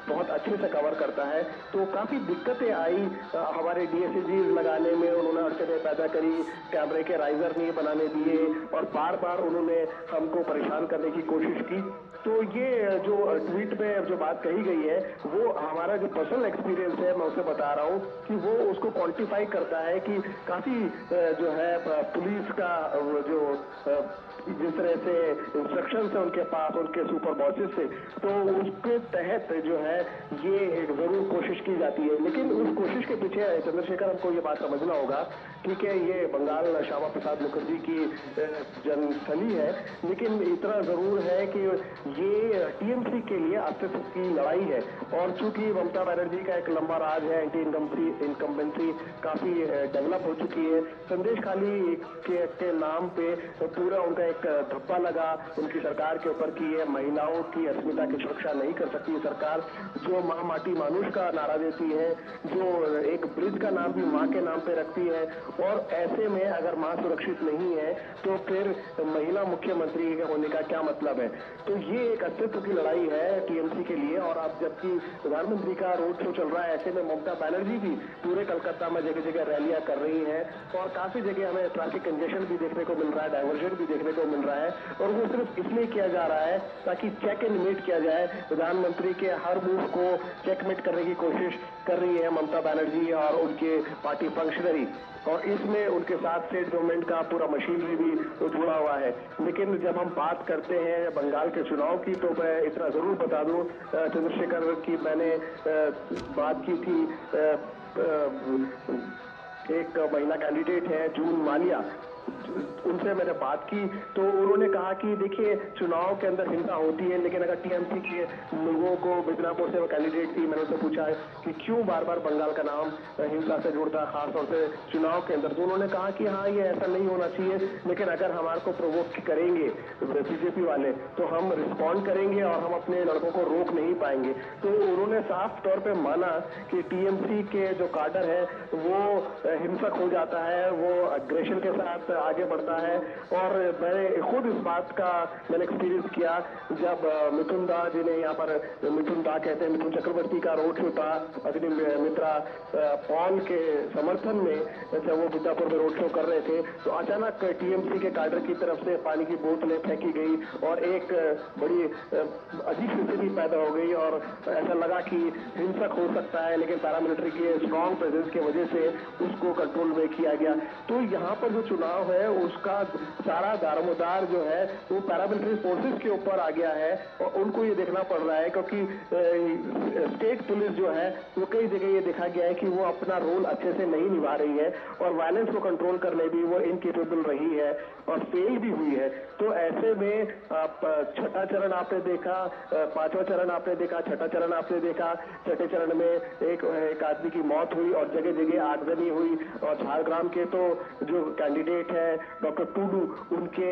Speaker 3: बहुत अच्छे से कवर करता है, तो काफी दिक्कतें आई हमारे डीएसएजी लगाने में। उन्होंने अड़चनें पैदा करी, कैमरे के राइजर नहीं बनाने दिए और बार बार उन्होंने हमको परेशान करने की कोशिश की। तो ये जो ट्वीट में जो बात कही गई है वो हमारा जो पर्सनल एक्सपीरियंस है, मैं उसे बता रहा हूँ कि वो उसको क्वांटिफाई करता है कि काफी जो है पुलिस का जो जिस तरह से इंस्ट्रक्शंस है उनके पास उनके सुपर बॉसेस से, तो उसके तहत जो है ये एक जरूर कोशिश की जाती है। लेकिन उस कोशिश के पीछे चंद्रशेखर हमको ये बात समझना होगा, ठीक है ये बंगाल श्यामा प्रसाद मुखर्जी की जन्मस्थली है, लेकिन इतना जरूर है कि ये टीएमसी के लिए अस्तित्व की लड़ाई है। और चूंकि ममता बनर्जी का एक लंबा राज है, एंटी इनकम्बेंसी काफी डेवलप हो चुकी है, संदेश खाली के नाम पे पूरा उनका एक धब्बा लगा उनकी सरकार के ऊपर कि ये महिलाओं की अस्मिता की सुरक्षा नहीं कर सकती सरकार, जो माँ माटी मानुष का नारा देती है, जो एक ब्रिज का नाम भी माँ के नाम पे रखती है। और ऐसे में अगर माँ सुरक्षित नहीं है तो फिर महिला मुख्यमंत्री होने का क्या मतलब है। तो ये एक अस्तित्व की लड़ाई है टीएमसी के लिए। और अब जबकि प्रधानमंत्री का रोड शो चल रहा है, ऐसे में ममता बनर्जी भी पूरे कलकत्ता में जगह जगह रैलियां कर रही हैं और काफी जगह हमें ट्रैफिक कंजेशन भी देखने को मिल रहा है, डाइवर्जन भी देखने को मिल रहा है। और वो सिर्फ इसलिए किया जा रहा है ताकि चेक एंड मेट किया जाए। प्रधानमंत्री के हर मूव को चेकमेट करने की कोशिश कर रही है ममता बनर्जी और उनके पार्टी फंक्शनरी। और इसमें उनके साथ स्टेट गवर्नमेंट का पूरा मशीनरी भी जुड़ा हुआ है। लेकिन जब हम बात करते हैं बंगाल के चुनाव की, तो मैं इतना जरूर बता दूं चंद्रशेखर की, मैंने बात की थी एक महिला कैंडिडेट है जून मालिया, उनसे मैंने बात की तो उन्होंने कहा कि देखिए चुनाव के अंदर हिंसा होती है, लेकिन अगर टीएमसी के लोगों को, मिदनापुर से वो कैंडिडेट थी, मैंने उनसे पूछा है कि क्यों बार बार बंगाल का नाम हिंसा से जुड़ता है, खासतौर से चुनाव के अंदर, तो उन्होंने कहा कि हाँ ये ऐसा नहीं होना चाहिए, लेकिन अगर हमारे को प्रोवोक करेंगे बीजेपी वाले तो हम रिस्पॉन्ड करेंगे और हम अपने लड़कों को रोक नहीं पाएंगे। तो उन्होंने साफ तौर पर माना कि टीएमसी के जो काडर है वो हिंसक हो जाता है, वो अग्रेशन के साथ आगे बढ़ता है। और मैंने खुद इस बात का मैंने एक्सपीरियंस किया जब मिथुन दा जी ने यहाँ पर, मिथुन दा कहते हैं, मिथुन चक्रवर्ती का रोड शो था अग्नि मित्रा पॉल के समर्थन में, जब वो मिदनापुर में रोड शो कर रहे थे तो अचानक टीएमसी के काडर की तरफ से पानी की बोतलें फेंकी गई और एक बड़ी अजीब स्थिति पैदा हो गई और ऐसा लगा कि हिंसक हो सकता है, लेकिन पैरामिलिट्री के स्ट्रॉन्ग प्रेजेंस की वजह से उसको कंट्रोल में किया गया। तो यहाँ पर जो चुनाव है उसका सारा दारोमदार जो है वो पैरामिलिट्री फोर्सेस के ऊपर आ गया है और उनको ये देखना पड़ रहा है, क्योंकि स्टेट पुलिस जो है वो कई जगह ये देखा गया है कि वो अपना रोल अच्छे से नहीं निभा रही है और वायलेंस को कंट्रोल करने भी वो इनकेपेबल रही है और फेल भी हुई है। तो ऐसे में छठा चरण आपने देखा, पांचवा चरण आपने देखा, छठा चरण आपने देखा, छठे चरण में एक आदमी की मौत हुई और जगह जगह आगजनी हुई और झारग्राम के तो जो कैंडिडेट है डॉक्टर टूडू, उनके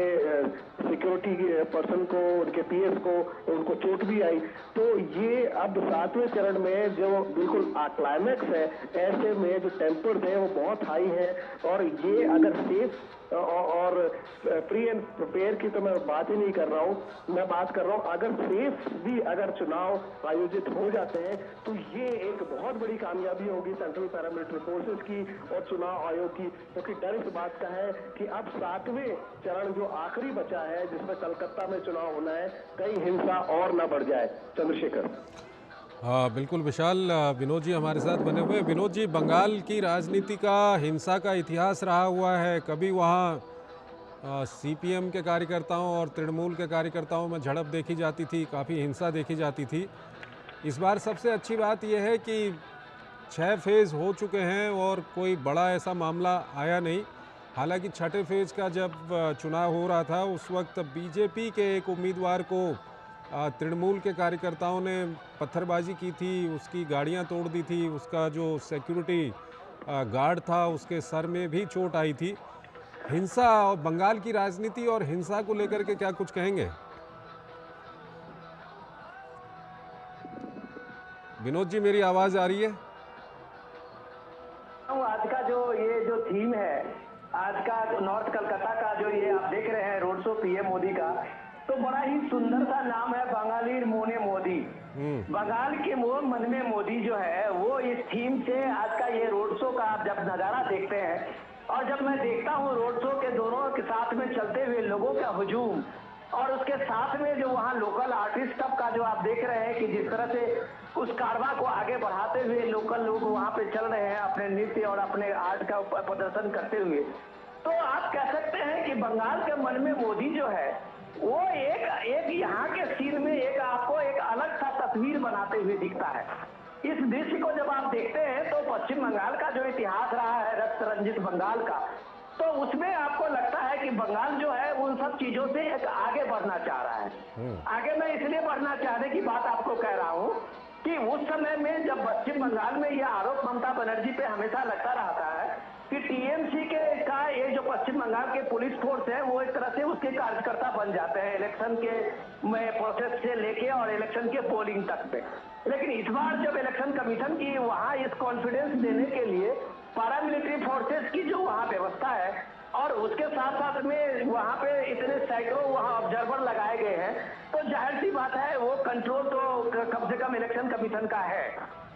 Speaker 3: सिक्योरिटी पर्सन को, उनके पीएस को, उनको चोट भी आई। तो ये अब सातवें चरण में जो बिल्कुल क्लाइमैक्स है, ऐसे में जो टेम्पर्स है वो बहुत हाई है और ये अगर सेफ और फ्री एंड प्रिपेयर की तो मैं बात ही नहीं कर रहा हूँ, मैं बात कर रहा हूँ अगर सेफ भी अगर चुनाव आयोजित हो जाते हैं तो ये एक बहुत बड़ी कामयाबी होगी सेंट्रल पैरामिलिट्री फोर्सेस की और चुनाव आयोग की, क्योंकि डर इस बात का है कि अब सातवें चरण जो आखिरी बचा है जिसमें कलकत्ता में चुनाव होना है, कहीं हिंसा और न बढ़ जाए। चंद्रशेखर।
Speaker 2: हाँ बिल्कुल विशाल, विनोद जी हमारे साथ बने हुए। विनोद जी, बंगाल की राजनीति का हिंसा का इतिहास रहा हुआ है, कभी वहाँ सीपीएम के कार्यकर्ताओं और तृणमूल के कार्यकर्ताओं में झड़प देखी जाती थी, काफ़ी हिंसा देखी जाती थी। इस बार सबसे अच्छी बात यह है कि 6 फेज़ हो चुके हैं और कोई बड़ा ऐसा मामला आया नहीं। हालांकि छठे फेज़ का जब चुनाव हो रहा था उस वक्त बीजेपी के एक उम्मीदवार को तृणमूल के कार्यकर्ताओं ने पत्थरबाजी की थी, उसकी गाड़ियां तोड़ दी थी, उसका जो सिक्योरिटी गार्ड था उसके सर में भी चोट आई थी। हिंसा और बंगाल की राजनीति और हिंसा को लेकर के क्या कुछ कहेंगे? विनोद जी, मेरी आवाज आ रही है?
Speaker 1: आज का जो थीम है, आज का नॉर्थ कलकत्ता का जो ये आप देख रहे हैं रोड शो पीएम मोदी का, तो बड़ा ही सुंदर सा नाम है बंगाली मोने मोदी। बंगाल के मन में मोदी जो है वो इस थीम से आज का ये रोड शो का आप जब नजारा देखते हैं और जब मैं देखता हूँ रोड शो के दोनों के साथ में चलते हुए लोगों का हुजूम और उसके साथ में जो वहाँ लोकल आर्टिस्ट सब का जो आप देख रहे हैं कि जिस तरह से उस कारवा को आगे बढ़ाते हुए लोकल लोग वहाँ पे चल रहे हैं अपने नृत्य और अपने आर्ट का प्रदर्शन करते हुए, तो आप कह सकते हैं कि बंगाल के मन में मोदी जो है वो एक यहाँ के सीन में एक आपको एक अलग सा तस्वीर बनाते हुए दिखता है। इस दृश्य को जब आप देखते हैं तो पश्चिम बंगाल का जो इतिहास रहा है रक्त रंजित बंगाल का, तो उसमें आपको लगता है कि बंगाल जो है उन सब चीजों से एक आगे बढ़ना चाह रहा है। आगे मैं इसलिए बढ़ना चाहने की बात आपको कह रहा हूँ कि उस समय में जब पश्चिम बंगाल में यह आरोप ममता बनर्जी पे हमेशा लगता रहता है कि टीएमसी का ये जो पश्चिम बंगाल के पुलिस फोर्स है वो एक तरह से उसके कार्यकर्ता बन जाते हैं इलेक्शन के प्रोसेस से लेके और इलेक्शन के पोलिंग तक पे। लेकिन इस बार जब इलेक्शन कमीशन की वहाँ इस कॉन्फिडेंस देने के लिए पैरामिलिट्री फोर्सेस की जो वहाँ व्यवस्था है और उसके साथ साथ में वहाँ पे इतने सैकड़ों वहाँ ऑब्जर्वर लगाए गए हैं, तो जाहिर सी बात है वो कंट्रोल तो कम से कम इलेक्शन कमीशन का है।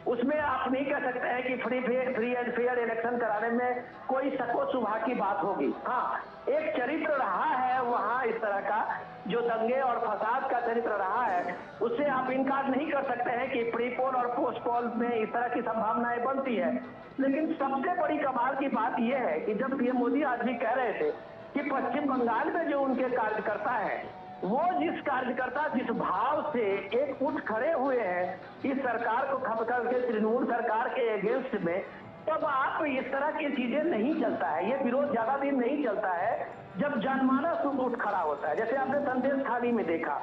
Speaker 1: उसमें आप नहीं कह सकते हैं कि फ्री एंड फेयर इलेक्शन कराने में कोई शको शुबा की बात होगी। हाँ, एक चरित्र रहा है वहाँ इस तरह का जो दंगे और फसाद का चरित्र रहा है, उससे आप इनकार नहीं कर सकते हैं कि प्री पोल और पोस्ट पोल में इस तरह की संभावनाएं बनती है। लेकिन सबसे बड़ी कमाल की बात यह है कि जब पीएम मोदी आज भी कह रहे थे कि पश्चिम बंगाल में जो उनके कार्यकर्ता है, वो जिस कार्यकर्ता जिस भाव से एक उठ खड़े हुए हैं इस सरकार को खप करके तृणमूल सरकार के अगेंस्ट में, तब आप इस तरह की चीजें नहीं चलता है, ये विरोध ज्यादा दिन नहीं चलता है जब जनमानस उठ खड़ा होता है। जैसे आपने संदेश खाली में देखा,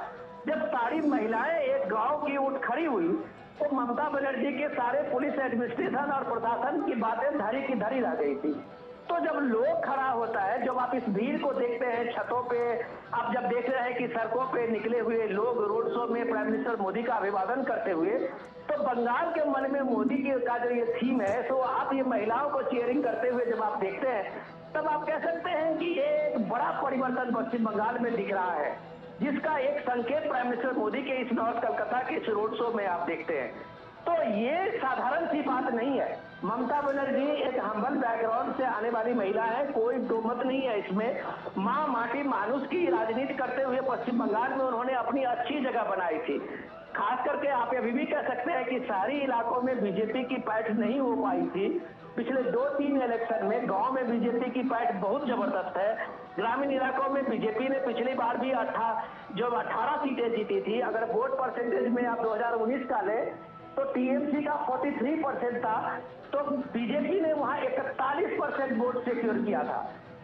Speaker 1: जब सारी महिलाएं एक गांव की उठ खड़ी हुई तो ममता बनर्जी के सारे पुलिस एडमिनिस्ट्रेशन और प्रशासन की बातें धरी की धरी रह गई थी। तो जब लोग खड़ा होता है, जब आप इस भीड़ को देखते हैं छतों पे, आप जब देख रहे हैं कि सड़कों पे निकले हुए लोग रोड शो में प्राइम मिनिस्टर मोदी का अभिवादन करते हुए, तो बंगाल के मन में मोदी का जो ये थीम है, तो आप ये महिलाओं को चीयरिंग करते हुए जब आप देखते हैं, तब आप कह सकते हैं कि ये एक बड़ा परिवर्तन पश्चिम बंगाल में दिख रहा है, जिसका एक संकेत प्राइम मिनिस्टर मोदी के इस नॉर्थ कलकत्ता के इस रोड शो में आप देखते हैं। तो ये साधारण सी बात नहीं है। ममता बनर्जी एक हम्बल बैकग्राउंड से आने वाली महिला है, कोई दो मत नहीं है इसमें। माँ माटी मानुष की राजनीति करते हुए पश्चिम बंगाल में उन्होंने अपनी अच्छी जगह बनाई थी। खास करके आप अभी भी कह सकते हैं कि शहरी इलाकों में बीजेपी की पैठ नहीं हो पाई थी। पिछले 2-3 इलेक्शन में गांव में बीजेपी की पैठ बहुत जबरदस्त है। ग्रामीण इलाकों में बीजेपी ने पिछली बार भी 18 सीटें जीती थी। अगर वोट परसेंटेज में आप 2019 का ले तो टीएमसी का 43% था, तो बीजेपी ने वहां 41% वोट सिक्योर किया था।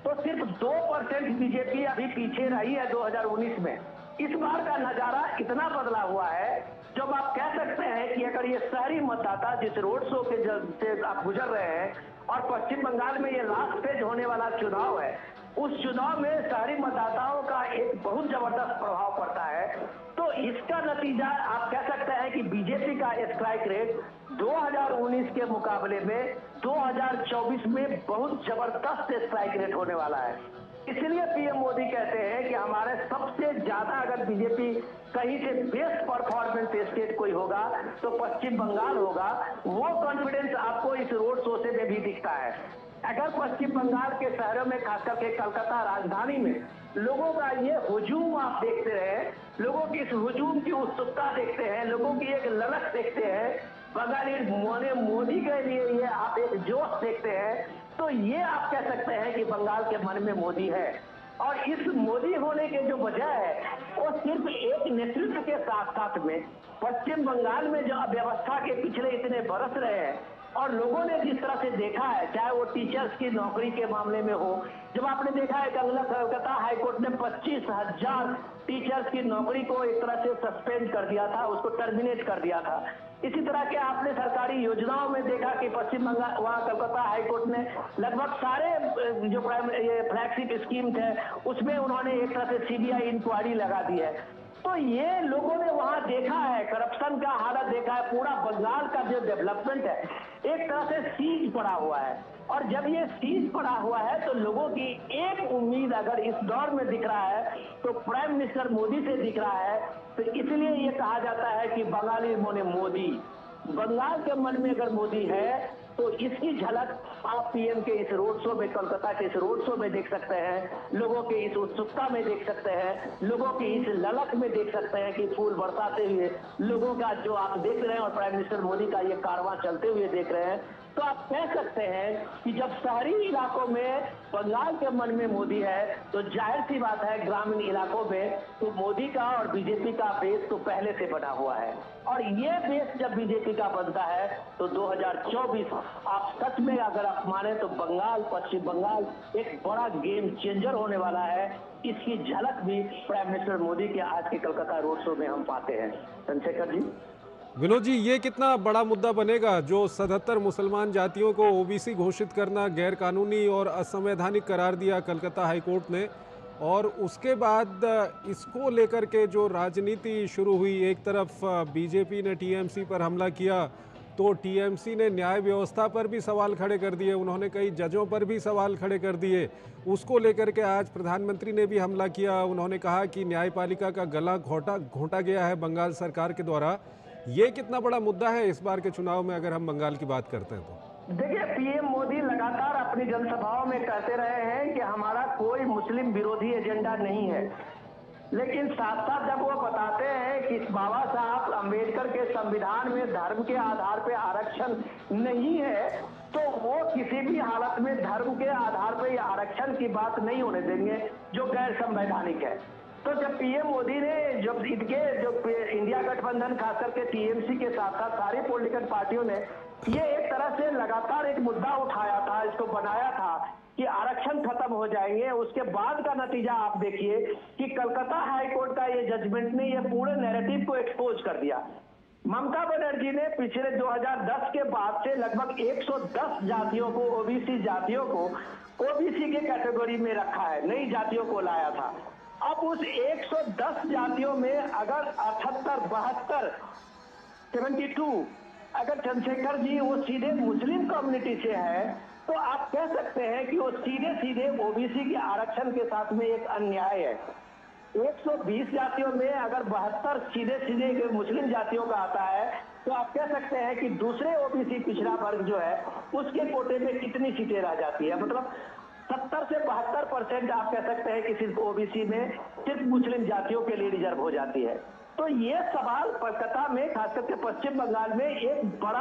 Speaker 1: तो सिर्फ 2% बीजेपी अभी पीछे रही है 2019 में। इस बार का नजारा इतना बदला हुआ है, जब आप कह सकते हैं कि अगर ये शहरी मतदाता जिस रोड शो के से आप गुजर रहे हैं और पश्चिम बंगाल में ये लास्ट फेज होने वाला चुनाव है, उस चुनाव में शहरी मतदाताओं का एक बहुत जबरदस्त प्रभाव पड़ता है। तो इसका नतीजा आप कह सकते हैं कि बीजेपी का स्ट्राइक रेट 2019 के मुकाबले में 2024 में बहुत जबरदस्त स्ट्राइक रेट होने वाला है। इसलिए पीएम मोदी कहते हैं कि हमारे सबसे ज्यादा अगर बीजेपी कहीं से बेस्ट परफॉर्मेंस स्टेट कोई होगा तो पश्चिम बंगाल होगा। वो कॉन्फिडेंस आपको इस रोड शो से में भी दिखता है। अगर पश्चिम बंगाल के शहरों में, खासकर के कलकत्ता राजधानी में, लोगों का ये हुजूम आप देखते हैं, लोगों की इस हुजूम की उत्सुकता देखते हैं, लोगों की एक ललक देखते हैं, बंगाली मोदी के लिए ये आप एक जोश देखते हैं, तो ये आप कह सकते हैं कि बंगाल के मन में मोदी है। और इस मोदी होने के जो वजह है वो सिर्फ एक नेतृत्व के साथ साथ में पश्चिम बंगाल में जो अव्यवस्था के पिछले इतने बरस रहे हैं और लोगों ने जिस तरह से देखा है, चाहे वो टीचर्स की नौकरी के मामले में हो, जब आपने देखा है कलकत्ता हाईकोर्ट ने 25,000 टीचर्स की नौकरी को एक तरह से सस्पेंड कर दिया था, उसको टर्मिनेट कर दिया था। इसी तरह के आपने सरकारी योजनाओं में देखा कि पश्चिम बंगाल, वहाँ कलकत्ता हाईकोर्ट ने लगभग सारे जो फ्लैगशिप स्कीम थे उसमें उन्होंने एक तरह से सीबीआई इंक्वायरी लगा दी है। तो ये लोगों ने वहां देखा है, करप्शन का हालत देखा है, पूरा बंगाल का जो डेवलपमेंट है एक तरह से सीज पड़ा हुआ है। और जब ये सीज पड़ा हुआ है तो लोगों की एक उम्मीद अगर इस दौर में दिख रहा है तो प्राइम मिनिस्टर मोदी से दिख रहा है। तो इसलिए ये कहा जाता है कि बंगाली मोने मोदी, बंगाल के मन में अगर मोदी है तो इसकी झलक आप पीएम के इस रोड शो में, कोलकाता के इस रोड शो में देख सकते हैं, लोगों के इस उत्सुकता में देख सकते हैं, लोगों की इस ललक में देख सकते हैं कि फूल बरसाते हुए लोगों का जो आप देख रहे हैं और प्राइम मिनिस्टर मोदी का ये कारवां चलते हुए देख रहे हैं। तो आप कह सकते हैं कि जब शहरी इलाकों में बंगाल के मन में मोदी है तो जाहिर सी बात है ग्रामीण इलाकों में तो मोदी का और बीजेपी का बेस तो पहले से बना हुआ है। और ये बेस जब बीजेपी का बनता है तो 2024 आप सच में अगर आप माने तो बंगाल, पश्चिम बंगाल एक बड़ा गेम चेंजर होने वाला है। इसकी झलक भी प्राइम मिनिस्टर मोदी के आज के कलकत्ता रोड शो में हम पाते हैं। चंद्रशेखर जी।
Speaker 2: विनोद जी, ये कितना बड़ा मुद्दा बनेगा जो 77 मुसलमान जातियों को ओबीसी घोषित करना गैर कानूनी और असंवैधानिक करार दिया कलकत्ता हाईकोर्ट ने, और उसके बाद इसको लेकर के जो राजनीति शुरू हुई, एक तरफ बीजेपी ने टीएमसी पर हमला किया तो टीएमसी ने न्याय व्यवस्था पर भी सवाल खड़े कर दिए, उन्होंने कई जजों पर भी सवाल खड़े कर दिए। उसको लेकर के आज प्रधानमंत्री ने भी हमला किया, उन्होंने कहा कि न्यायपालिका का गला घोंटा गया है बंगाल सरकार के द्वारा। ये कितना बड़ा मुद्दा है इस बार के चुनाव में अगर हम बंगाल की बात करते हैं तो?
Speaker 1: देखिए, पीएम मोदी लगातार अपनी जनसभाओं में कहते रहे हैं कि हमारा कोई मुस्लिम विरोधी एजेंडा नहीं है, लेकिन साथ साथ जब वो बताते हैं कि बाबा साहब अम्बेडकर के संविधान में धर्म के आधार पर आरक्षण नहीं है तो वो किसी भी हालत में धर्म के आधार पर या आरक्षण की बात नहीं होने देंगे जो गैर संवैधानिक है। तो जब पीएम मोदी ने जब इनके जो इंडिया गठबंधन खास करके टीएमसी के साथ साथ सारी पॉलिटिकल पार्टियों ने ये एक तरह से लगातार एक मुद्दा उठाया था, इसको बनाया था कि आरक्षण खत्म हो जाएंगे, उसके बाद का नतीजा आप देखिए कि कलकत्ता हाई कोर्ट का ये जजमेंट ने ये पूरे नैरेटिव को एक्सपोज कर दिया। ममता बनर्जी ने पिछले 2010 के बाद से लगभग 110 जातियों को, ओबीसी जातियों को ओबीसी के कैटेगरी में रखा है, नई जातियों को लाया था। अब उस 110 जातियों में अगर 78, 72, 72 अगर चंद्रशेखर जी वो सीधे मुस्लिम कम्युनिटी से है तो आप कह सकते हैं कि वो सीधे सीधे ओबीसी के आरक्षण के साथ में एक अन्याय है। 120 जातियों में अगर 72 सीधे सीधे मुस्लिम जातियों का आता है तो आप कह सकते हैं कि दूसरे ओबीसी पिछड़ा वर्ग जो है उसके कोटे में कितनी सीटें रह जाती है। मतलब 70 से 72% आप कह सकते हैं कि सिर्फ ओबीसी में सिर्फ मुस्लिम जातियों के लिए रिजर्व हो जाती है। तो ये सवाल कलकत्ता में खास करके पश्चिम बंगाल में एक बड़ा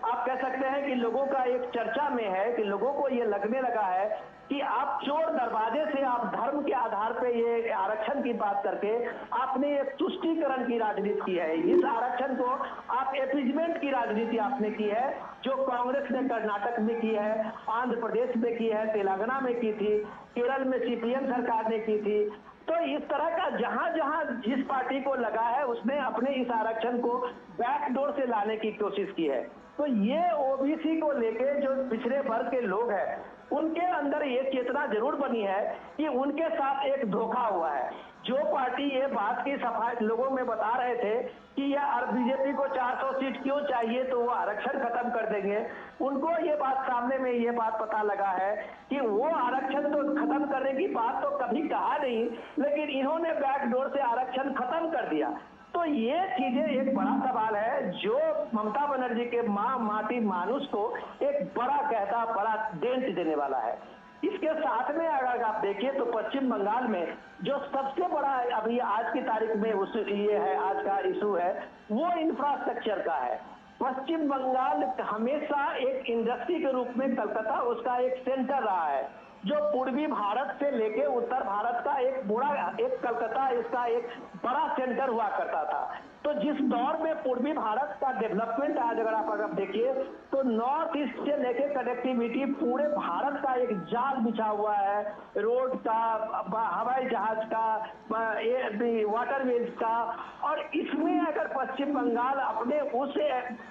Speaker 1: आप कह सकते हैं कि लोगों का एक चर्चा में है कि लोगों को ये लगने लगा है कि आप चोर दरवाजे से आप धर्म के आधार पे ये आरक्षण की बात करके आपने एक तुष्टीकरण की राजनीति की है। इस आरक्षण को आप एपीजमेंट की राजनीति आपने की है, जो कांग्रेस ने कर्नाटक में की है, आंध्र प्रदेश में की है, तेलंगाना में की थी, केरल में सीपीएम सरकार ने की थी। तो इस तरह का जहां जहां जिस पार्टी को लगा है उसने अपने इस आरक्षण को बैकडोर से लाने की कोशिश की है। तो ये ओबीसी को लेके जो पिछड़े वर्ग के लोग हैं उनके अंदर ये चेतना जरूर बनी है कि उनके साथ एक धोखा हुआ है। जो पार्टी ये बात की सफाई लोगों में बता रहे थे कि यह बीजेपी को 400 सीट क्यों चाहिए तो वो आरक्षण खत्म कर देंगे, उनको ये बात सामने में ये बात पता लगा है कि वो आरक्षण तो खत्म करने की बात तो कभी कहा नहीं, लेकिन इन्होंने बैकडोर से आरक्षण खत्म कर दिया। तो ये चीजें एक बड़ा सवाल है जो ममता बनर्जी के माटी मानुष को एक बड़ा कहता बड़ा डेंट देने वाला है। इसके साथ में अगर आप देखिए तो पश्चिम बंगाल में जो सबसे बड़ा अभी आज की तारीख में उस ये है, आज का इशू है वो इंफ्रास्ट्रक्चर का है। पश्चिम बंगाल हमेशा एक इंडस्ट्री के रूप में कलकत्ता उसका एक सेंटर रहा है, जो पूर्वी भारत से लेके उत्तर भारत का एक कलकत्ता इसका एक बड़ा सेंटर हुआ करता था। तो जिस दौर में पूर्वी भारत का डेवलपमेंट आज अगर आप देखिए तो नॉर्थ ईस्ट से लेके कनेक्टिविटी पूरे भारत का एक जाल बिछा हुआ है, रोड का, हवाई जहाज का, वाटरवेज का। और इसमें अगर पश्चिम बंगाल अपने उस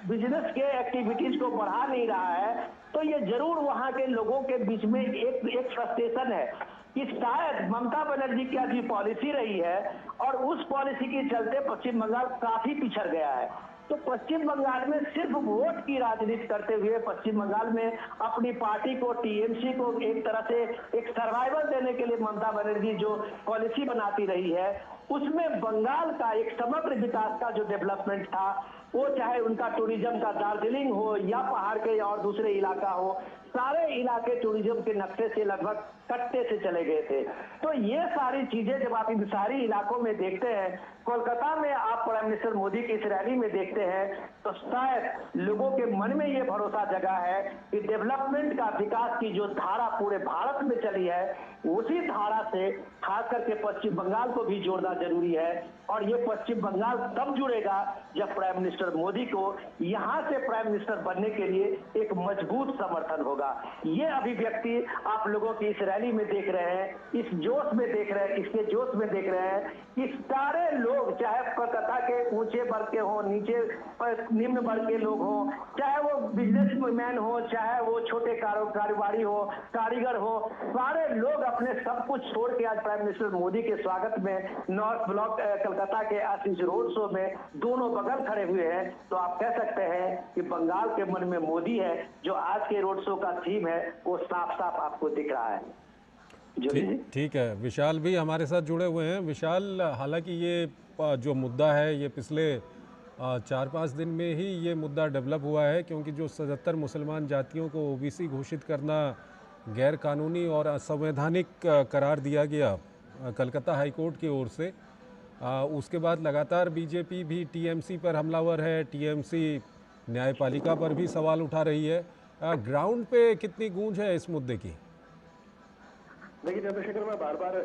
Speaker 1: बिजनेस के एक्टिविटीज को बढ़ा नहीं रहा है तो ये जरूर वहां के लोगों के बीच में एक फ्रस्ट्रेशन है कि शायद ममता बनर्जी की जो पॉलिसी रही है और उस पॉलिसी के चलते पश्चिम बंगाल काफी पिछड़ गया है। तो पश्चिम बंगाल में सिर्फ वोट की राजनीति करते हुए पश्चिम बंगाल में अपनी पार्टी को, टीएमसी को एक तरह से एक सर्वाइवल देने के लिए ममता बनर्जी जो पॉलिसी बनाती रही है उसमें बंगाल का एक समग्र विकास का जो डेवलपमेंट था वो चाहे उनका टूरिज्म का दार्जिलिंग हो या पहाड़ के और दूसरे इलाका हो, सारे इलाके टूरिज्म के नक्शे से लगभग कट्टे से चले गए थे। तो ये सारी चीजें जब आप इन सारी इलाकों में देखते हैं, कोलकाता में आप प्राइम मिनिस्टर मोदी की इस रैली में देखते हैं तो शायद लोगों के मन में ये भरोसा जगा है कि डेवलपमेंट का विकास की जो धारा पूरे भारत में चली है उसी धारा से खास करके पश्चिम बंगाल को भी जोड़ना जरूरी है। और ये पश्चिम बंगाल तब जुड़ेगा जब प्राइम मिनिस्टर मोदी को यहाँ से प्राइम मिनिस्टर बनने के लिए एक मजबूत समर्थन होगा। ये अभिव्यक्ति आप लोगों की इस रैली में देख रहे हैं, इस जोश में देख रहे हैं, इसके जोश में देख रहे हैं कि सारे लोग चाहे कोलकाता के ऊंचे वर्ग के हों, नीचे निम्न वर्ग के लोग हों, चाहे वो बिजनेसमैन हो, चाहे वो छोटे कारोबारी हो, कारीगर हो, सारे लोग अपने सब कुछ छोड़ के आज प्राइम मिनिस्टर मोदी के स्वागत में नॉर्थ ब्लॉक कलकत्ता के आशीष रोड शो में दोनों बगल खड़े हुए हैं। तो आप कह सकते हैं कि बंगाल के मन में मोदी है, जो आज के रोड शो का थीम है वो साफ साफ आपको दिख रहा है।
Speaker 2: ठीक है, विशाल भी हमारे साथ जुड़े हुए हैं। विशाल, हालांकि ये जो मुद्दा है ये पिछले 4-5 दिन में ही ये मुद्दा डेवलप हुआ है, क्योंकि जो 77 मुसलमान जातियों को ओबीसी घोषित करना गैर कानूनी और असंवैधानिक करार दिया गया कलकत्ता हाई कोर्ट की ओर से, उसके बाद लगातार बीजेपी भी टीएमसी पर हमलावर है, टीएमसी न्यायपालिका पर भी सवाल उठा रही है ग्राउंड पे कितनी गूंज है इस मुद्दे की?
Speaker 3: देखिए चंद्रशेखर, मैं बार बार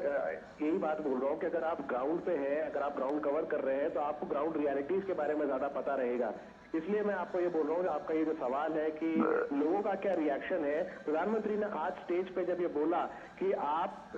Speaker 3: यही बात बोल रहा हूँ कि अगर आप ग्राउंड पे हैं, अगर आप ग्राउंड कवर कर रहे हैं, तो आपको ग्राउंड रियलिटीज के बारे में ज्यादा पता रहेगा। इसलिए मैं आपको ये बोल रहा हूँ, आपका ये जो सवाल है कि लोगों का क्या रिएक्शन है, प्रधानमंत्री ने आज स्टेज पे जब ये बोला कि आप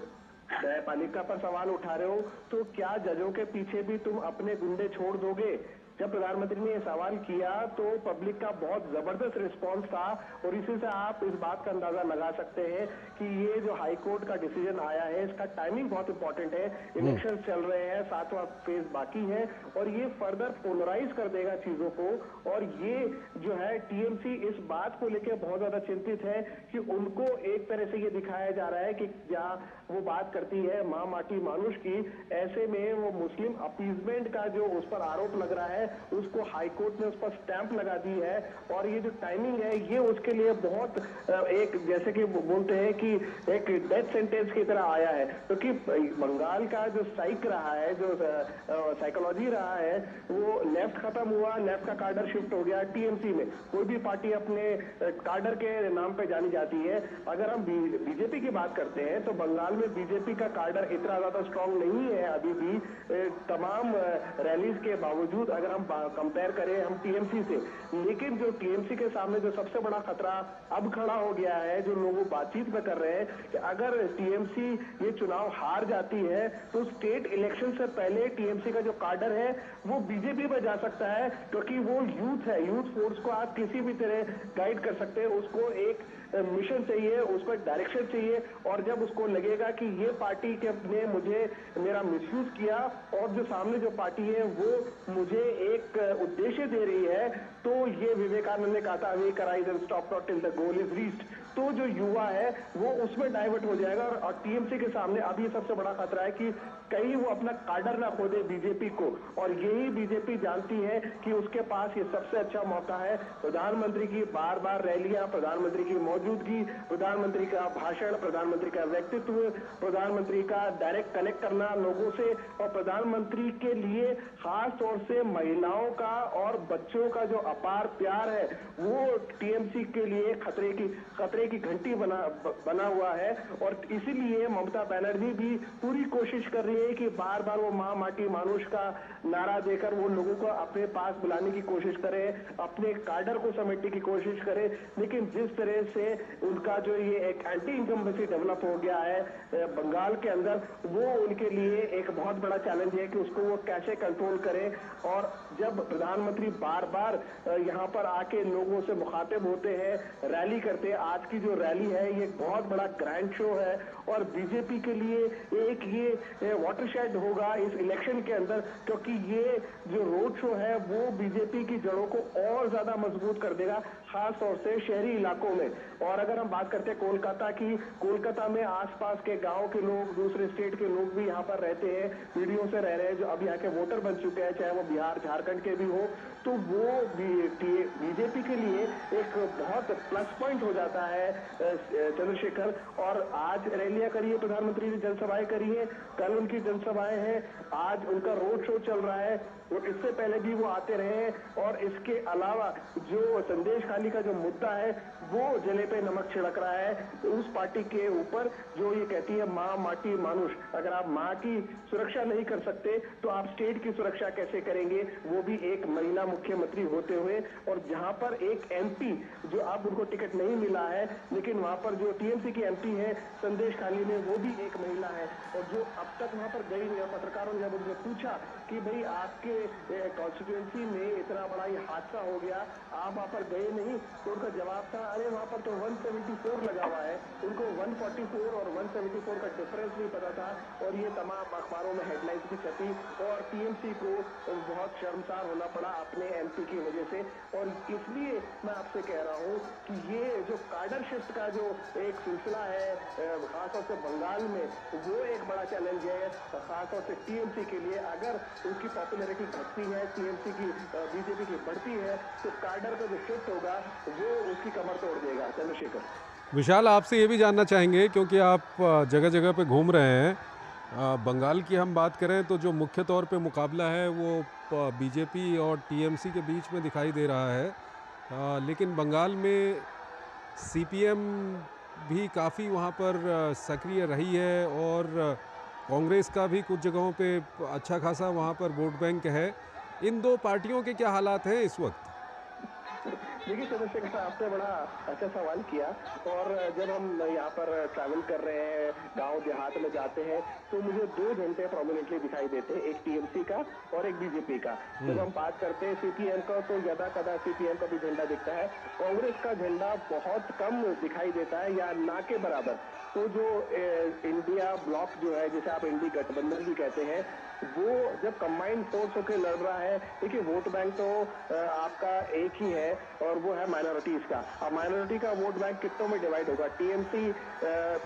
Speaker 3: न्यायपालिका पर सवाल उठा रहे हो, तो क्या जजों के पीछे भी तुम अपने गुंडे छोड़ दोगे? जब प्रधानमंत्री ने यह सवाल किया तो पब्लिक का बहुत जबरदस्त रिस्पांस था, और इसी से आप इस बात का अंदाजा लगा सकते हैं कि ये जो हाई कोर्ट का डिसीजन आया है, इसका टाइमिंग बहुत इंपॉर्टेंट है। इलेक्शन चल रहे हैं, 7वां फेज बाकी है, और ये फर्दर पोलराइज कर देगा चीजों को। और ये जो है टीएमसी इस बात को लेकर बहुत ज्यादा चिंतित है कि उनको एक तरह से ये दिखाया जा रहा है कि जहां वो बात करती है मां माटी मानुष की, ऐसे में वो मुस्लिम अपीजमेंट का जो उस पर आरोप लग रहा है, उसको हाई कोर्ट ने उस पर स्टैंप लगा दी है। और ये जो टाइमिंग है, ये उसके लिए बहुत एक, जैसे कि बोलते हैं कि एक डेथ सेंटेंस की तरह आया है, क्योंकि बंगाल का जो साइक रहा है, जो साइकोलॉजी रहा है, वो लेफ्ट खत्म हुआ, लेफ्ट का कार्डर शिफ्ट हो गया टीएमसी में। कोई भी पार्टी अपने कार्डर के नाम पे जानी जाती है। अगर हम बीजेपी की बात करते हैं तो बंगाल में बीजेपी का कार्डर इतना ज्यादा स्ट्रांग नहीं है अभी भी, तमाम रैलीज के बावजूद, अगर हम कंपेयर करें हम टीएमसी से। लेकिन जो टीएमसी के सामने जो सबसे बड़ा खतरा अब खड़ा हो गया है, जो लोग बातचीत में कर रहे हैं, कि अगर टीएमसी ये चुनाव हार जाती है तो स्टेट इलेक्शन से पहले टीएमसी का जो कार्डर है वो बीजेपी में जा सकता है, क्योंकि वो यूथ है। यूथ फोर्स को आप किसी भी तरह गाइड कर सकते हैं। उसको एक मिशन चाहिए, उसको एक डायरेक्शन चाहिए, और जब उसको लगेगा कि ये पार्टी के ने मुझे मेरा मिसयूज किया, और जो सामने जो पार्टी है वो मुझे एक उद्देश्य दे रही है, तो ये विवेकानंद ने कहा था, awake arise and stop not till the goal is reached. तो जो युवा है वो उसमें डाइवर्ट हो जाएगा। और टीएमसी के सामने अब ये सबसे बड़ा खतरा है कि कहीं वो अपना कार्डर ना खो दे बीजेपी को, और यही बीजेपी जानती है कि उसके पास ये सबसे अच्छा मौका है। प्रधानमंत्री की बार बार रैलियां, प्रधानमंत्री की मौजूदगी, प्रधानमंत्री का भाषण, प्रधानमंत्री का व्यक्तित्व, प्रधानमंत्री का डायरेक्ट कनेक्ट करना लोगों से, और प्रधानमंत्री के लिए खास तौर से महिलाओं का और बच्चों का जो अपार प्यार है, वो टीएमसी के लिए खतरे की घंटी बना हुआ है। और इसीलिए ममता बनर्जी भी पूरी कोशिश कर रही है कि बार बार वो मां माटी मानुष का नारा देकर वो लोगों को अपने पास बुलाने की कोशिश करे, अपने कार्डर को समेटने की कोशिश करे। लेकिन जिस तरह से उनका जो ये एक एंटी इनकम्बेंसी डेवलप हो गया है बंगाल के अंदर, वो उनके लिए एक बहुत बड़ा चैलेंज है कि उसको वो कैसे कंट्रोल करे। और जब प्रधानमंत्री बार बार यहाँ पर आके लोगों से मुखातिब होते हैं, रैली करते हैं, आज की जो रैली है ये बहुत बड़ा ग्रैंड शो है, और बीजेपी के लिए एक ये वाटरशेड होगा इस इलेक्शन के अंदर, क्योंकि ये जो रोड शो है वो बीजेपी की जड़ों को और ज्यादा मजबूत कर देगा, खास तौर से शहरी इलाकों में। और अगर हम बात करते हैं कोलकाता की, कोलकाता में आसपास के गांव के लोग, दूसरे स्टेट के लोग भी यहाँ पर रहते हैं, पीढ़ियों से रह रहे हैं, जो अब यहाँ के वोटर बन चुके हैं, चाहे वो बिहार झारखंड के भी हो, तो वो बीजेपी के लिए एक बहुत प्लस पॉइंट हो जाता है चंद्रशेखर। और आज रैलियां करी है प्रधानमंत्री ने, जनसभाएं करी है, कल उनकी जनसभाएं हैं, आज उनका रोड शो चल रहा है, वो इससे पहले भी वो आते रहे। और इसके अलावा जो संदेश खाली का जो मुद्दा है वो जले पे नमक छिड़क रहा है उस पार्टी के ऊपर जो ये कहती है मां माटी मानुष। अगर आप मां की सुरक्षा नहीं कर सकते तो आप स्टेट की सुरक्षा कैसे करेंगे, वो भी एक महिला मुख्यमंत्री होते हुए। और जहां पर एक एमपी जो अब उनको टिकट नहीं मिला है, लेकिन वहां पर जो टीएमसी की एमपी है संदेश खाली में, वो भी एक महिला है, और जो अब तक वहां पर गई नहीं। पत्रकारों ने जब उनसे पूछा कि भाई आपके कॉन्स्टिट्यूएंसी में इतना बड़ा ये हादसा हो गया, आप वहां पर गए नहीं, तो उनका जवाब था, अरे वहां पर तो 174 लगा हुआ है, उनको 144 और 174 का डिफरेंस नहीं पता था। और ये तमाम अखबारों में हेडलाइंस भी छपी, और टीएमसी को बहुत शर्मसार होना पड़ा अपने एमपी की वजह से। और इसलिए मैं आपसे कह रहा हूं कि ये जो कार्डर शिफ्ट का जो एक सिलसिला है खासतौर से बंगाल में, वो एक बड़ा चैलेंज है खासतौर से टीएमसी के लिए। अगर उनकी पॉपुलैरिटी घटती है, टीएमसी की बीजेपी की बढ़ती है, तो कार्डर का जो शिफ्ट होगा वो उसकी कमर तोड़ देगा। चंद्रशेखर,
Speaker 2: विशाल, आपसे ये भी जानना चाहेंगे क्योंकि आप जगह जगह पे घूम रहे हैं, बंगाल की हम बात करें तो जो मुख्य तौर पे मुकाबला है वो बीजेपी और टीएमसी के बीच में दिखाई दे रहा है, लेकिन बंगाल में सीपीएम भी काफ़ी वहाँ पर सक्रिय रही है और कांग्रेस का भी कुछ जगहों पे अच्छा खासा वहाँ पर वोट बैंक है। इन दो पार्टियों के क्या हालात हैं इस वक्त?
Speaker 3: देखिए चंद्रशेखर, आपने बड़ा अच्छा सवाल किया। और जब हम यहाँ पर ट्रैवल कर रहे हैं, गांव देहात में जाते हैं, तो मुझे दो झंडे प्रोमिनेंटली दिखाई देते हैं, एक टीएमसी का और एक बीजेपी का। जब हम बात करते हैं सीपीएम का, तो यदा कदा सीपीएम का भी झंडा दिखता है, कांग्रेस का झंडा बहुत कम दिखाई देता है या ना के बराबर। तो जो इंडिया ब्लॉक जो है, जिसे आप इंडी गठबंधन भी कहते हैं, वो जब कंबाइंड फोर्स होकर लड़ रहा है, देखिए वोट बैंक तो आपका एक ही है और वो है माइनॉरिटीज का। अब माइनॉरिटी का वोट बैंक कितनों में डिवाइड होगा? टीएमसी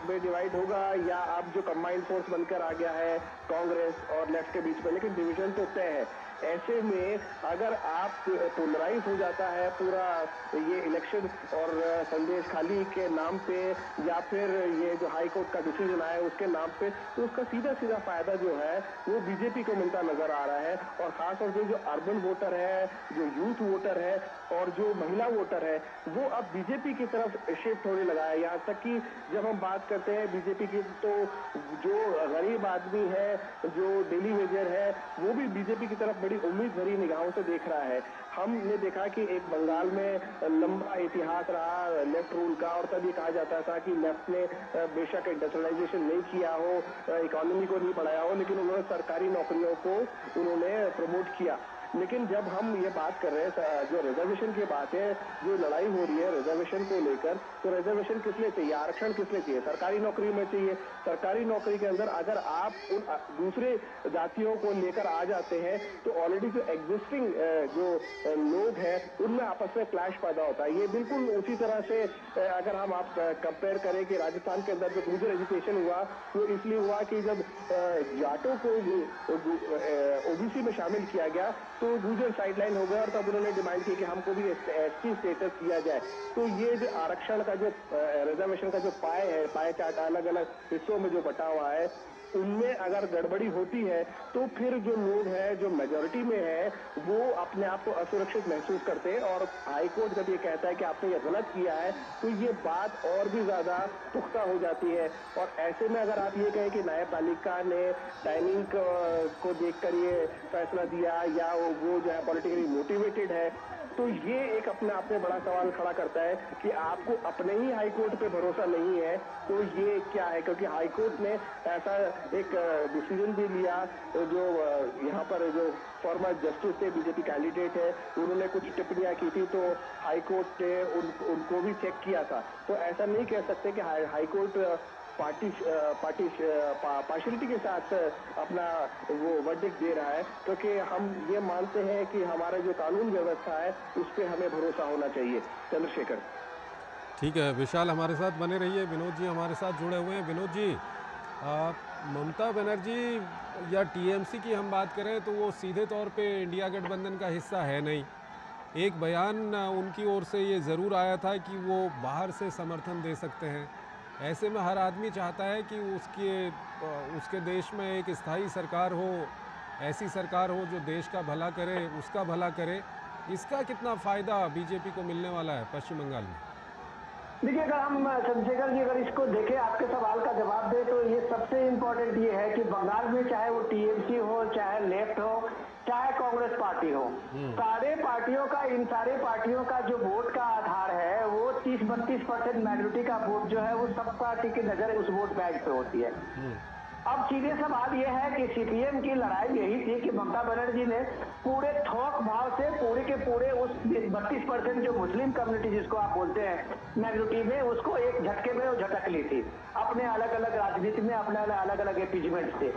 Speaker 3: में डिवाइड होगा या अब जो कंबाइंड फोर्स बनकर आ गया है कांग्रेस और लेफ्ट के बीच में, लेकिन डिवीजन तो तय है। ऐसे में अगर आप पोलराइज हो जाता है पूरा ये इलेक्शन और संदेश खाली के नाम पे या फिर ये जो हाई कोर्ट का डिसीजन आया उसके नाम पे, तो उसका सीधा सीधा फायदा जो है वो बीजेपी को मिलता नजर आ रहा है। और खासतौर से जो अर्बन वोटर है, जो यूथ वोटर है और जो महिला वोटर है, वो अब बीजेपी की तरफ शिफ्ट होने लगा है। यहाँ तक कि जब हम बात करते हैं बीजेपी की, तो जो गरीब आदमी है, जो डेली वेजर है, वो भी बीजेपी की तरफ बड़ी उम्मीद भरी निगाहों से देख रहा है। हमने देखा कि एक बंगाल में लंबा इतिहास रहा लेफ्ट रूल का, और तब ये कहा जाता था कि लेफ्ट ने बेशक इंडस्ट्रियलाइजेशन नहीं किया हो, इकोनॉमी को नहीं बढ़ाया हो, लेकिन उन्होंने सरकारी नौकरियों को उन्होंने प्रमोट किया। लेकिन जब हम ये बात कर रहे हैं, जो रिजर्वेशन की बात है, जो लड़ाई हो रही है रिजर्वेशन को लेकर, तो रिजर्वेशन किस लिए चाहिए? आरक्षण किस लिए चाहिए? सरकारी नौकरी में चाहिए। सरकारी नौकरी के अंदर अगर आप उन दूसरे जातियों को लेकर आ जाते हैं, तो ऑलरेडी जो एग्जिस्टिंग जो लोग हैं उनमें आपस में क्लैश पैदा होता है। ये बिल्कुल उसी तरह से अगर हम आप कंपेयर करें कि राजस्थान के अंदर जो गुर्जर एजुकेशन हुआ, वो इसलिए हुआ कि जब जाटों को ओबीसी में शामिल किया गया तो गुर्जर साइडलाइन हो गया और तब उन्होंने डिमांड की कि हमको भी एसटी स्टेटस दिया जाए। तो ये जो आरक्षण का जो रिजर्वेशन का जो पाए है, पाए चार्ट अलग अलग हिस्सों में जो बटा हुआ है, उनमें अगर गड़बड़ी होती है तो फिर जो लोग हैं, जो मेजोरिटी में है, वो अपने आप को असुरक्षित महसूस करते हैं। और हाईकोर्ट जब ये कहता है कि आपने ये गलत किया है, तो ये बात और भी ज्यादा पुख्ता हो जाती है। और ऐसे में अगर आप ये कहें कि न्यायपालिका ने टाइमिंग को देखकर ये फैसला दिया या वो जो है पॉलिटिकली मोटिवेटेड है, तो ये एक अपने आप में बड़ा सवाल खड़ा करता है कि आपको अपने ही हाईकोर्ट पे भरोसा नहीं है तो ये क्या है? क्योंकि हाईकोर्ट ने ऐसा एक डिसीजन भी लिया, जो यहाँ पर जो फॉर्मर जस्टिस थे, बीजेपी कैंडिडेट है, उन्होंने कुछ टिप्पणियां की थी, तो हाईकोर्ट ने उनको भी चेक किया था। तो ऐसा नहीं कह सकते कि हाईकोर्ट पार्शियलिटी के साथ अपना वो वर्डिक्ट दे रहा है, क्योंकि हम ये मानते हैं कि हमारा जो कानून व्यवस्था है उस पर हमें भरोसा होना चाहिए। चंद्रशेखर,
Speaker 2: ठीक है, विशाल हमारे साथ बने रहिए। विनोद जी हमारे साथ जुड़े हुए हैं। विनोद जी, ममता बनर्जी या टीएमसी की हम बात करें तो वो सीधे तौर पे इंडिया गठबंधन का हिस्सा है नहीं। एक बयान उनकी ओर से ये ज़रूर आया था कि वो बाहर से समर्थन दे सकते हैं। ऐसे में हर आदमी चाहता है कि उसके देश में एक स्थायी सरकार हो, ऐसी सरकार हो जो देश का भला करे, उसका भला करे। इसका कितना फ़ायदा बीजेपी को मिलने वाला है पश्चिम बंगाल में?
Speaker 1: देखिए, अगर हम चंद्रशेखर जी अगर इसको देखें, आपके सवाल का जवाब दे, तो ये सबसे इम्पोर्टेंट ये है कि बंगाल में चाहे वो टीएमसी हो, चाहे लेफ्ट हो, चाहे कांग्रेस पार्टी हो, सारे पार्टियों का, इन सारे पार्टियों का जो वोट का आधार है वो 30-32% मेजोरिटी का वोट जो है वो सब पार्टी की नजर उस वोट बैंक पे होती है। अब सीधे सवाल यह है कि सीपीएम की लड़ाई यही थी कि ममता बनर्जी ने पूरे थोक भाव से पूरे के पूरे उस 32% जो मुस्लिम कम्युनिटी जिसको आप बोलते हैं मेजोरिटी में, उसको एक झटके में वो झटक ली थी अपने अलग अलग राजनीति में, अपने अलग अलग एपीजमेंट से।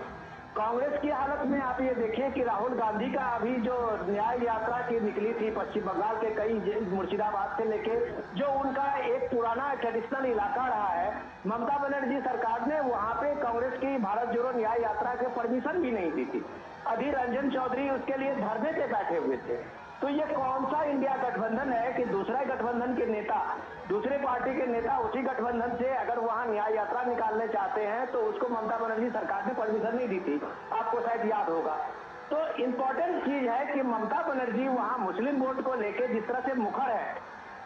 Speaker 1: कांग्रेस की हालत में आप ये देखिए कि राहुल गांधी का अभी जो न्याय यात्रा की निकली थी पश्चिम बंगाल के कई मुर्शिदाबाद से लेके, जो उनका एक पुराना ट्रेडिशनल इलाका रहा है, ममता बनर्जी सरकार ने वहां पे कांग्रेस की भारत जोड़ो न्याय यात्रा के परमिशन भी नहीं दी थी। अधीर रंजन चौधरी उसके लिए धरने पे बैठे हुए थे। तो ये कौन सा इंडिया गठबंधन है कि दूसरे गठबंधन के नेता, दूसरे पार्टी के नेता उसी गठबंधन से अगर वहां न्याय यात्रा निकालने चाहते हैं तो उसको ममता बनर्जी सरकार ने परमिशन नहीं दी थी, आपको शायद याद होगा। तो इम्पोर्टेंट चीज है कि ममता बनर्जी वहां मुस्लिम वोट को लेकर जिस तरह से मुखर है,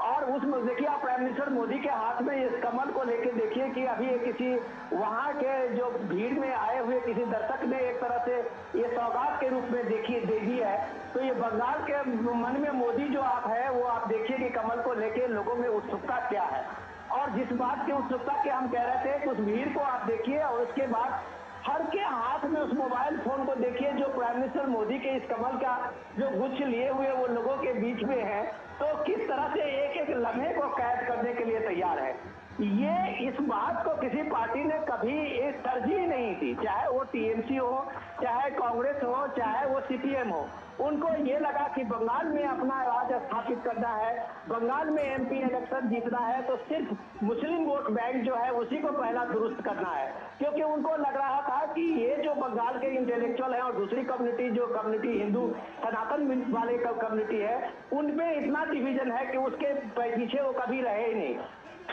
Speaker 1: और उस देखिए आप प्राइम मिनिस्टर मोदी के हाथ में इस कमल को लेके देखिए कि अभी किसी वहां के जो भीड़ में आए हुए किसी दर्शक ने एक तरह से ये सौगात के रूप में देखिए दे दी है। तो ये बंगाल के मन में मोदी जो आप है वो आप देखिए कि कमल को लेके लोगों में उत्सुकता क्या है। और जिस बात की उत्सुकता के हम कह रहे थे कि उस भीड़ को आप देखिए और उसके बाद हर के हाथ में उस मोबाइल फोन को देखिए जो प्राइम मिनिस्टर मोदी के इस कमल का जो गुच्छ लिए हुए वो लोगों के बीच में है। तो किस तरह से एक एक लम्हे को कैद करने के लिए तैयार है। ये इस बात को किसी पार्टी ने कभी एक तरजीह नहीं दी, चाहे वो टीएमसी हो, चाहे कांग्रेस हो, चाहे वो सीपीएम हो। उनको ये लगा कि बंगाल में अपना राज स्थापित करना है, बंगाल में एमपी इलेक्शन जीतना है तो सिर्फ मुस्लिम वोट बैंक जो है उसी को पहला दुरुस्त करना है। क्योंकि उनको लग रहा था कि ये जो बंगाल के इंटेलेक्चुअल हैं और दूसरी कम्युनिटी जो कम्युनिटी हिंदू सनातन वाले कम्युनिटी है उनमें इतना डिवीजन है कि उसके पीछे वो कभी रहे ही नहीं।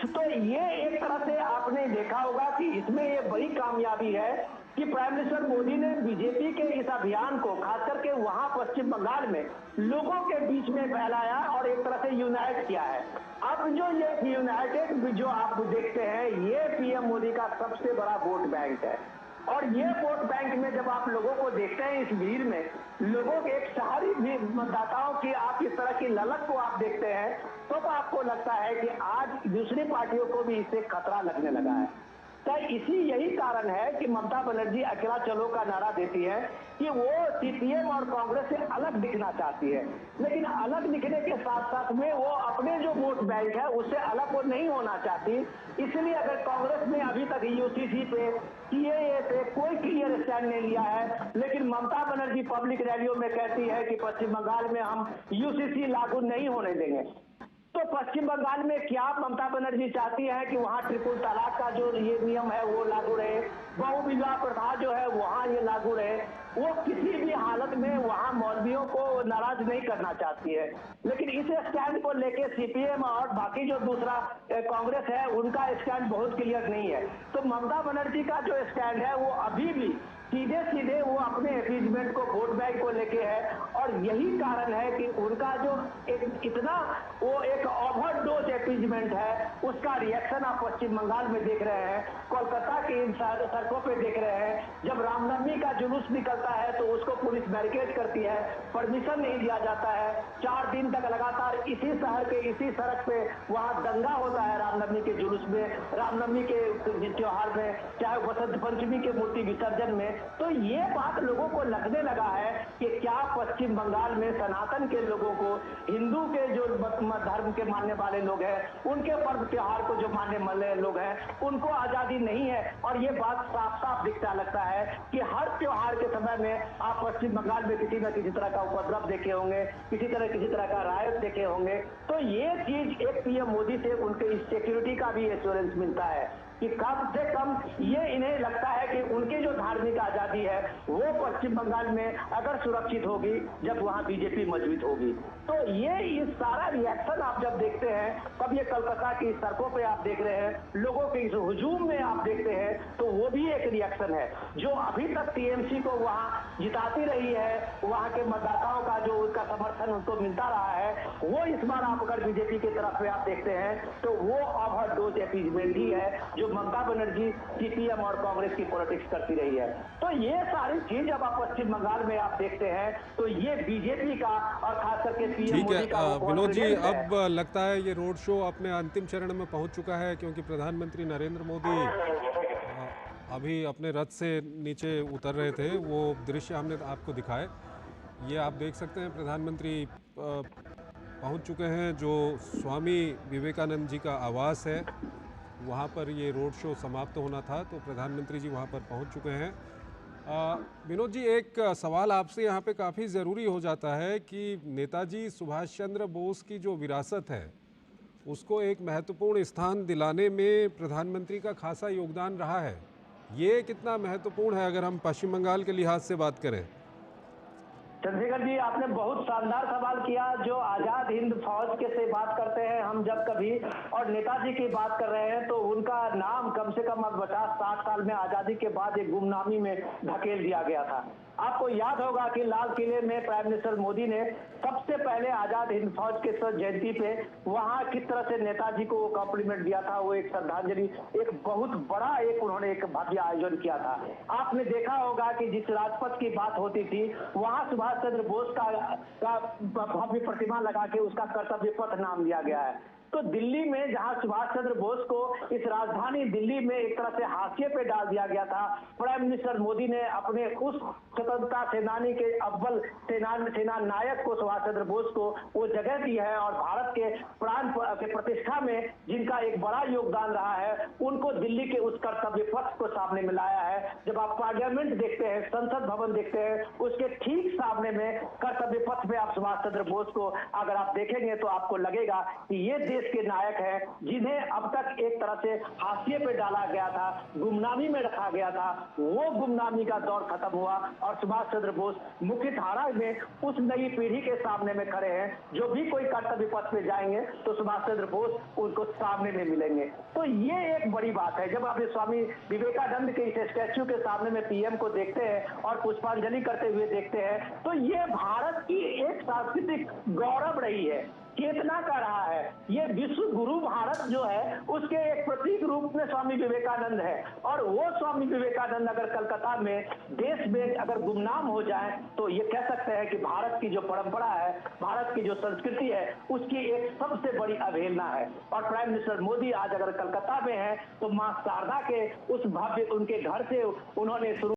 Speaker 1: तो ये एक तरह से आपने देखा होगा कि इसमें ये बड़ी कामयाबी है कि प्राइम मिनिस्टर मोदी ने बीजेपी के इस अभियान को खास करके वहां पश्चिम बंगाल में लोगों के बीच में फैलाया और एक तरह से यूनाइट किया है। अब जो ये यूनाइटेड जो आप देखते हैं ये पीएम मोदी का सबसे बड़ा वोट बैंक है। और ये वोट बैंक में जब आप लोगों को देखते हैं इस भीड़ में लोगों के एक शहरी भी मतदाताओं की आप इस तरह की ललक को आप देखते हैं तो आपको लगता है कि आज दूसरी पार्टियों को भी इससे खतरा लगने लगा है। तो यही कारण है कि ममता बनर्जी अकेला चलो का नारा देती है कि वो सीपीएम और कांग्रेस से अलग दिखना चाहती है। लेकिन अलग दिखने के साथ साथ में वो अपने जो वोट बैंक है उससे अलग वो नहीं होना चाहती। इसलिए अगर कांग्रेस ने अभी तक यूसीसी पे सीएए पे कोई क्लियर स्टैंड नहीं लिया है, लेकिन ममता बनर्जी पब्लिक रैलियों में कहती है कि पश्चिम बंगाल में हम यूसीसी लागू नहीं होने देंगे। तो पश्चिम बंगाल में क्या ममता बनर्जी चाहती है कि वहां ट्रिपल तलाक का जो ये नियम है वो लागू रहे, बहुविवाह प्रथा जो है वहां ये लागू रहे। वो किसी भी हालत में वहां मौलवियों को नाराज नहीं करना चाहती है। लेकिन इस स्टैंड को लेके सीपीएम और बाकी जो दूसरा कांग्रेस है उनका स्टैंड बहुत क्लियर नहीं है। तो ममता बनर्जी का जो स्टैंड है वो अभी भी सीधे सीधे वो अपने एपीजमेंट को वोट बैंक को लेके है। और यही कारण है कि उनका जो इतना वो एक ओवरडोज एपीजमेंट है उसका रिएक्शन आप पश्चिम बंगाल में देख रहे हैं, कोलकाता के इन सड़कों पे देख रहे हैं। जब रामनवमी का जुलूस निकलता है तो उसको पुलिस बैरिकेड करती है, परमिशन नहीं दिया जाता है। 4 दिन तक लगातार इसी शहर के इसी सड़क पे वहां दंगा होता है रामनवमी के जुलूस में, रामनवमी के त्योहार में, चाहे वसंत पंचमी के मूर्ति विसर्जन में। तो ये बात लोगों को लगने लगा है कि क्या पश्चिम बंगाल में सनातन के लोगों को, हिंदू के जो धर्म के मानने वाले लोग हैं, उनके पर्व त्योहार को जो मानने वाले लोग हैं, उनको आजादी नहीं है। और ये बात साफ साफ दिखता लगता है कि हर त्योहार के समय में आप पश्चिम बंगाल में किसी न किसी तरह का उपद्रव देखे होंगे, किसी तरह का रायत देखे होंगे। तो ये चीज एक पीएम मोदी से उनके इस सिक्योरिटी का भी एश्योरेंस मिलता है कि कम से कम ये इन्हें लगता है कि उनकी जो धार्मिक आजादी है वो पश्चिम बंगाल में अगर सुरक्षित होगी जब वहां बीजेपी मजबूत होगी। तो ये सारा रिएक्शन आप जब देखते हैं, तब ये कलकत्ता की सड़कों पे आप देख रहे हैं, लोगों के इस हुजूम में आप देखते हैं, तो वो भी एक रिएक्शन है। जो अभी तक टीएमसी को वहां जिताती रही है, वहां के मतदाताओं का जो उनका समर्थन उनको मिलता रहा है, वो इस बार आप अगर बीजेपी की तरफ में आप देखते हैं तो वो ओवरडोज एपीजमेंट ही है जो ममता बनर्जी सीपीएम और कांग्रेस की पॉलिटिक्स करती रही है। तो ये सारी चीज जब आप पश्चिम बंगाल में आप देखते हैं तो ये बीजेपी का और खास करके पीएम
Speaker 2: ठीक है
Speaker 1: मोदी का
Speaker 2: विनोद जी, अब लगता है ये रोड शो अपने अंतिम चरण में पहुंच चुका है क्योंकि प्रधानमंत्री नरेंद्र मोदी अभी अपने रथ से नीचे उतर रहे थे। वो दृश्य हमने आपको दिखाए, ये आप देख सकते हैं प्रधानमंत्री पहुंच चुके हैं जो स्वामी विवेकानंद जी का आवास है, वहाँ पर ये रोड शो समाप्त होना था, तो प्रधानमंत्री जी वहाँ पर पहुँच चुके हैं। विनोद जी, एक सवाल आपसे यहाँ पे काफ़ी ज़रूरी हो जाता है कि नेताजी सुभाष चंद्र बोस की जो विरासत है उसको एक महत्वपूर्ण स्थान दिलाने में प्रधानमंत्री का खासा योगदान रहा है। ये कितना महत्वपूर्ण है अगर हम पश्चिम बंगाल के लिहाज से बात करें?
Speaker 1: चंद्रशेखर जी, आपने बहुत शानदार सवाल किया। जो आजाद हिंद फौज के से बात करते हैं हम जब कभी और नेताजी की बात कर रहे हैं तो उनका नाम कम से कम अब 50-60 साल में आजादी के बाद एक गुमनामी में धकेल दिया गया था। आपको याद होगा कि लाल किले में प्राइम मिनिस्टर मोदी ने सबसे पहले आजाद हिंद फौज के जयंती पे वहां किस तरह से नेताजी को कॉम्प्लीमेंट दिया था, वो एक श्रद्धांजलि, एक बहुत बड़ा उन्होंने एक भव्य आयोजन किया था। आपने देखा होगा कि जिस राजपथ की बात होती थी वहां सुभाष चंद्र बोस का भव्य प्रतिमा लगा के उसका कर्तव्य पथ नाम दिया गया है। तो दिल्ली में जहां सुभाष चंद्र बोस को इस राजधानी दिल्ली में एक तरह से हाशिए पे डाल दिया गया था, प्राइम मिनिस्टर मोदी ने अपने उस स्वतंत्रता सेनानी के अव्वल सेना नायक को, सुभाष चंद्र बोस को, वो जगह दी है और भारत के प्राण के प्रतिष्ठा में जिनका एक बड़ा योगदान रहा है उनको दिल्ली के उस कर्तव्य पथ को सामने में लाया है। जब आप पार्लियामेंट देखते हैं, संसद भवन देखते हैं, उसके ठीक सामने में कर्तव्य पथ में आप सुभाष चंद्र बोस को अगर आप देखेंगे तो आपको लगेगा कि ये देश के नायक हैं जिन्हें अब तक एक तरह से हाशिए पे डाला गया था, गुमनामी में रखा गया था। वो गुमनामी का दौर खत्म हुआ और सुभाष चंद्र बोस मुख्य धारा में उस नई पीढ़ी के सामने में खड़े हैं। जो भी कोई कर्तव्य पथ पे जाएंगे तो सुभाष चंद्र बोस उनको सामने में मिलेंगे। तो ये एक बड़ी बात है। जब आप स्वामी विवेकानंद के इस स्टैच्यू के सामने में पीएम को देखते हैं और पुष्पांजलि करते हुए देखते हैं तो ये भारत की एक सांस्कृतिक गौरव रही है, चेतना का रहा है। ये विश्व गुरु भारत जो है उसके एक प्रतीक रूप में स्वामी विवेकानंद है और वो स्वामी विवेकानंद अगर कलकत्ता में देश में अगर गुमनाम हो जाए तो ये कह सकते हैं कि भारत की जो परंपरा है, भारत की जो संस्कृति है, उसकी एक सबसे बड़ी अवहेलना है। और प्राइम मिनिस्टर मोदी आज अगर कलकत्ता में है तो मां शारदा के उस भव्य उनके घर से उन्होंने शुरू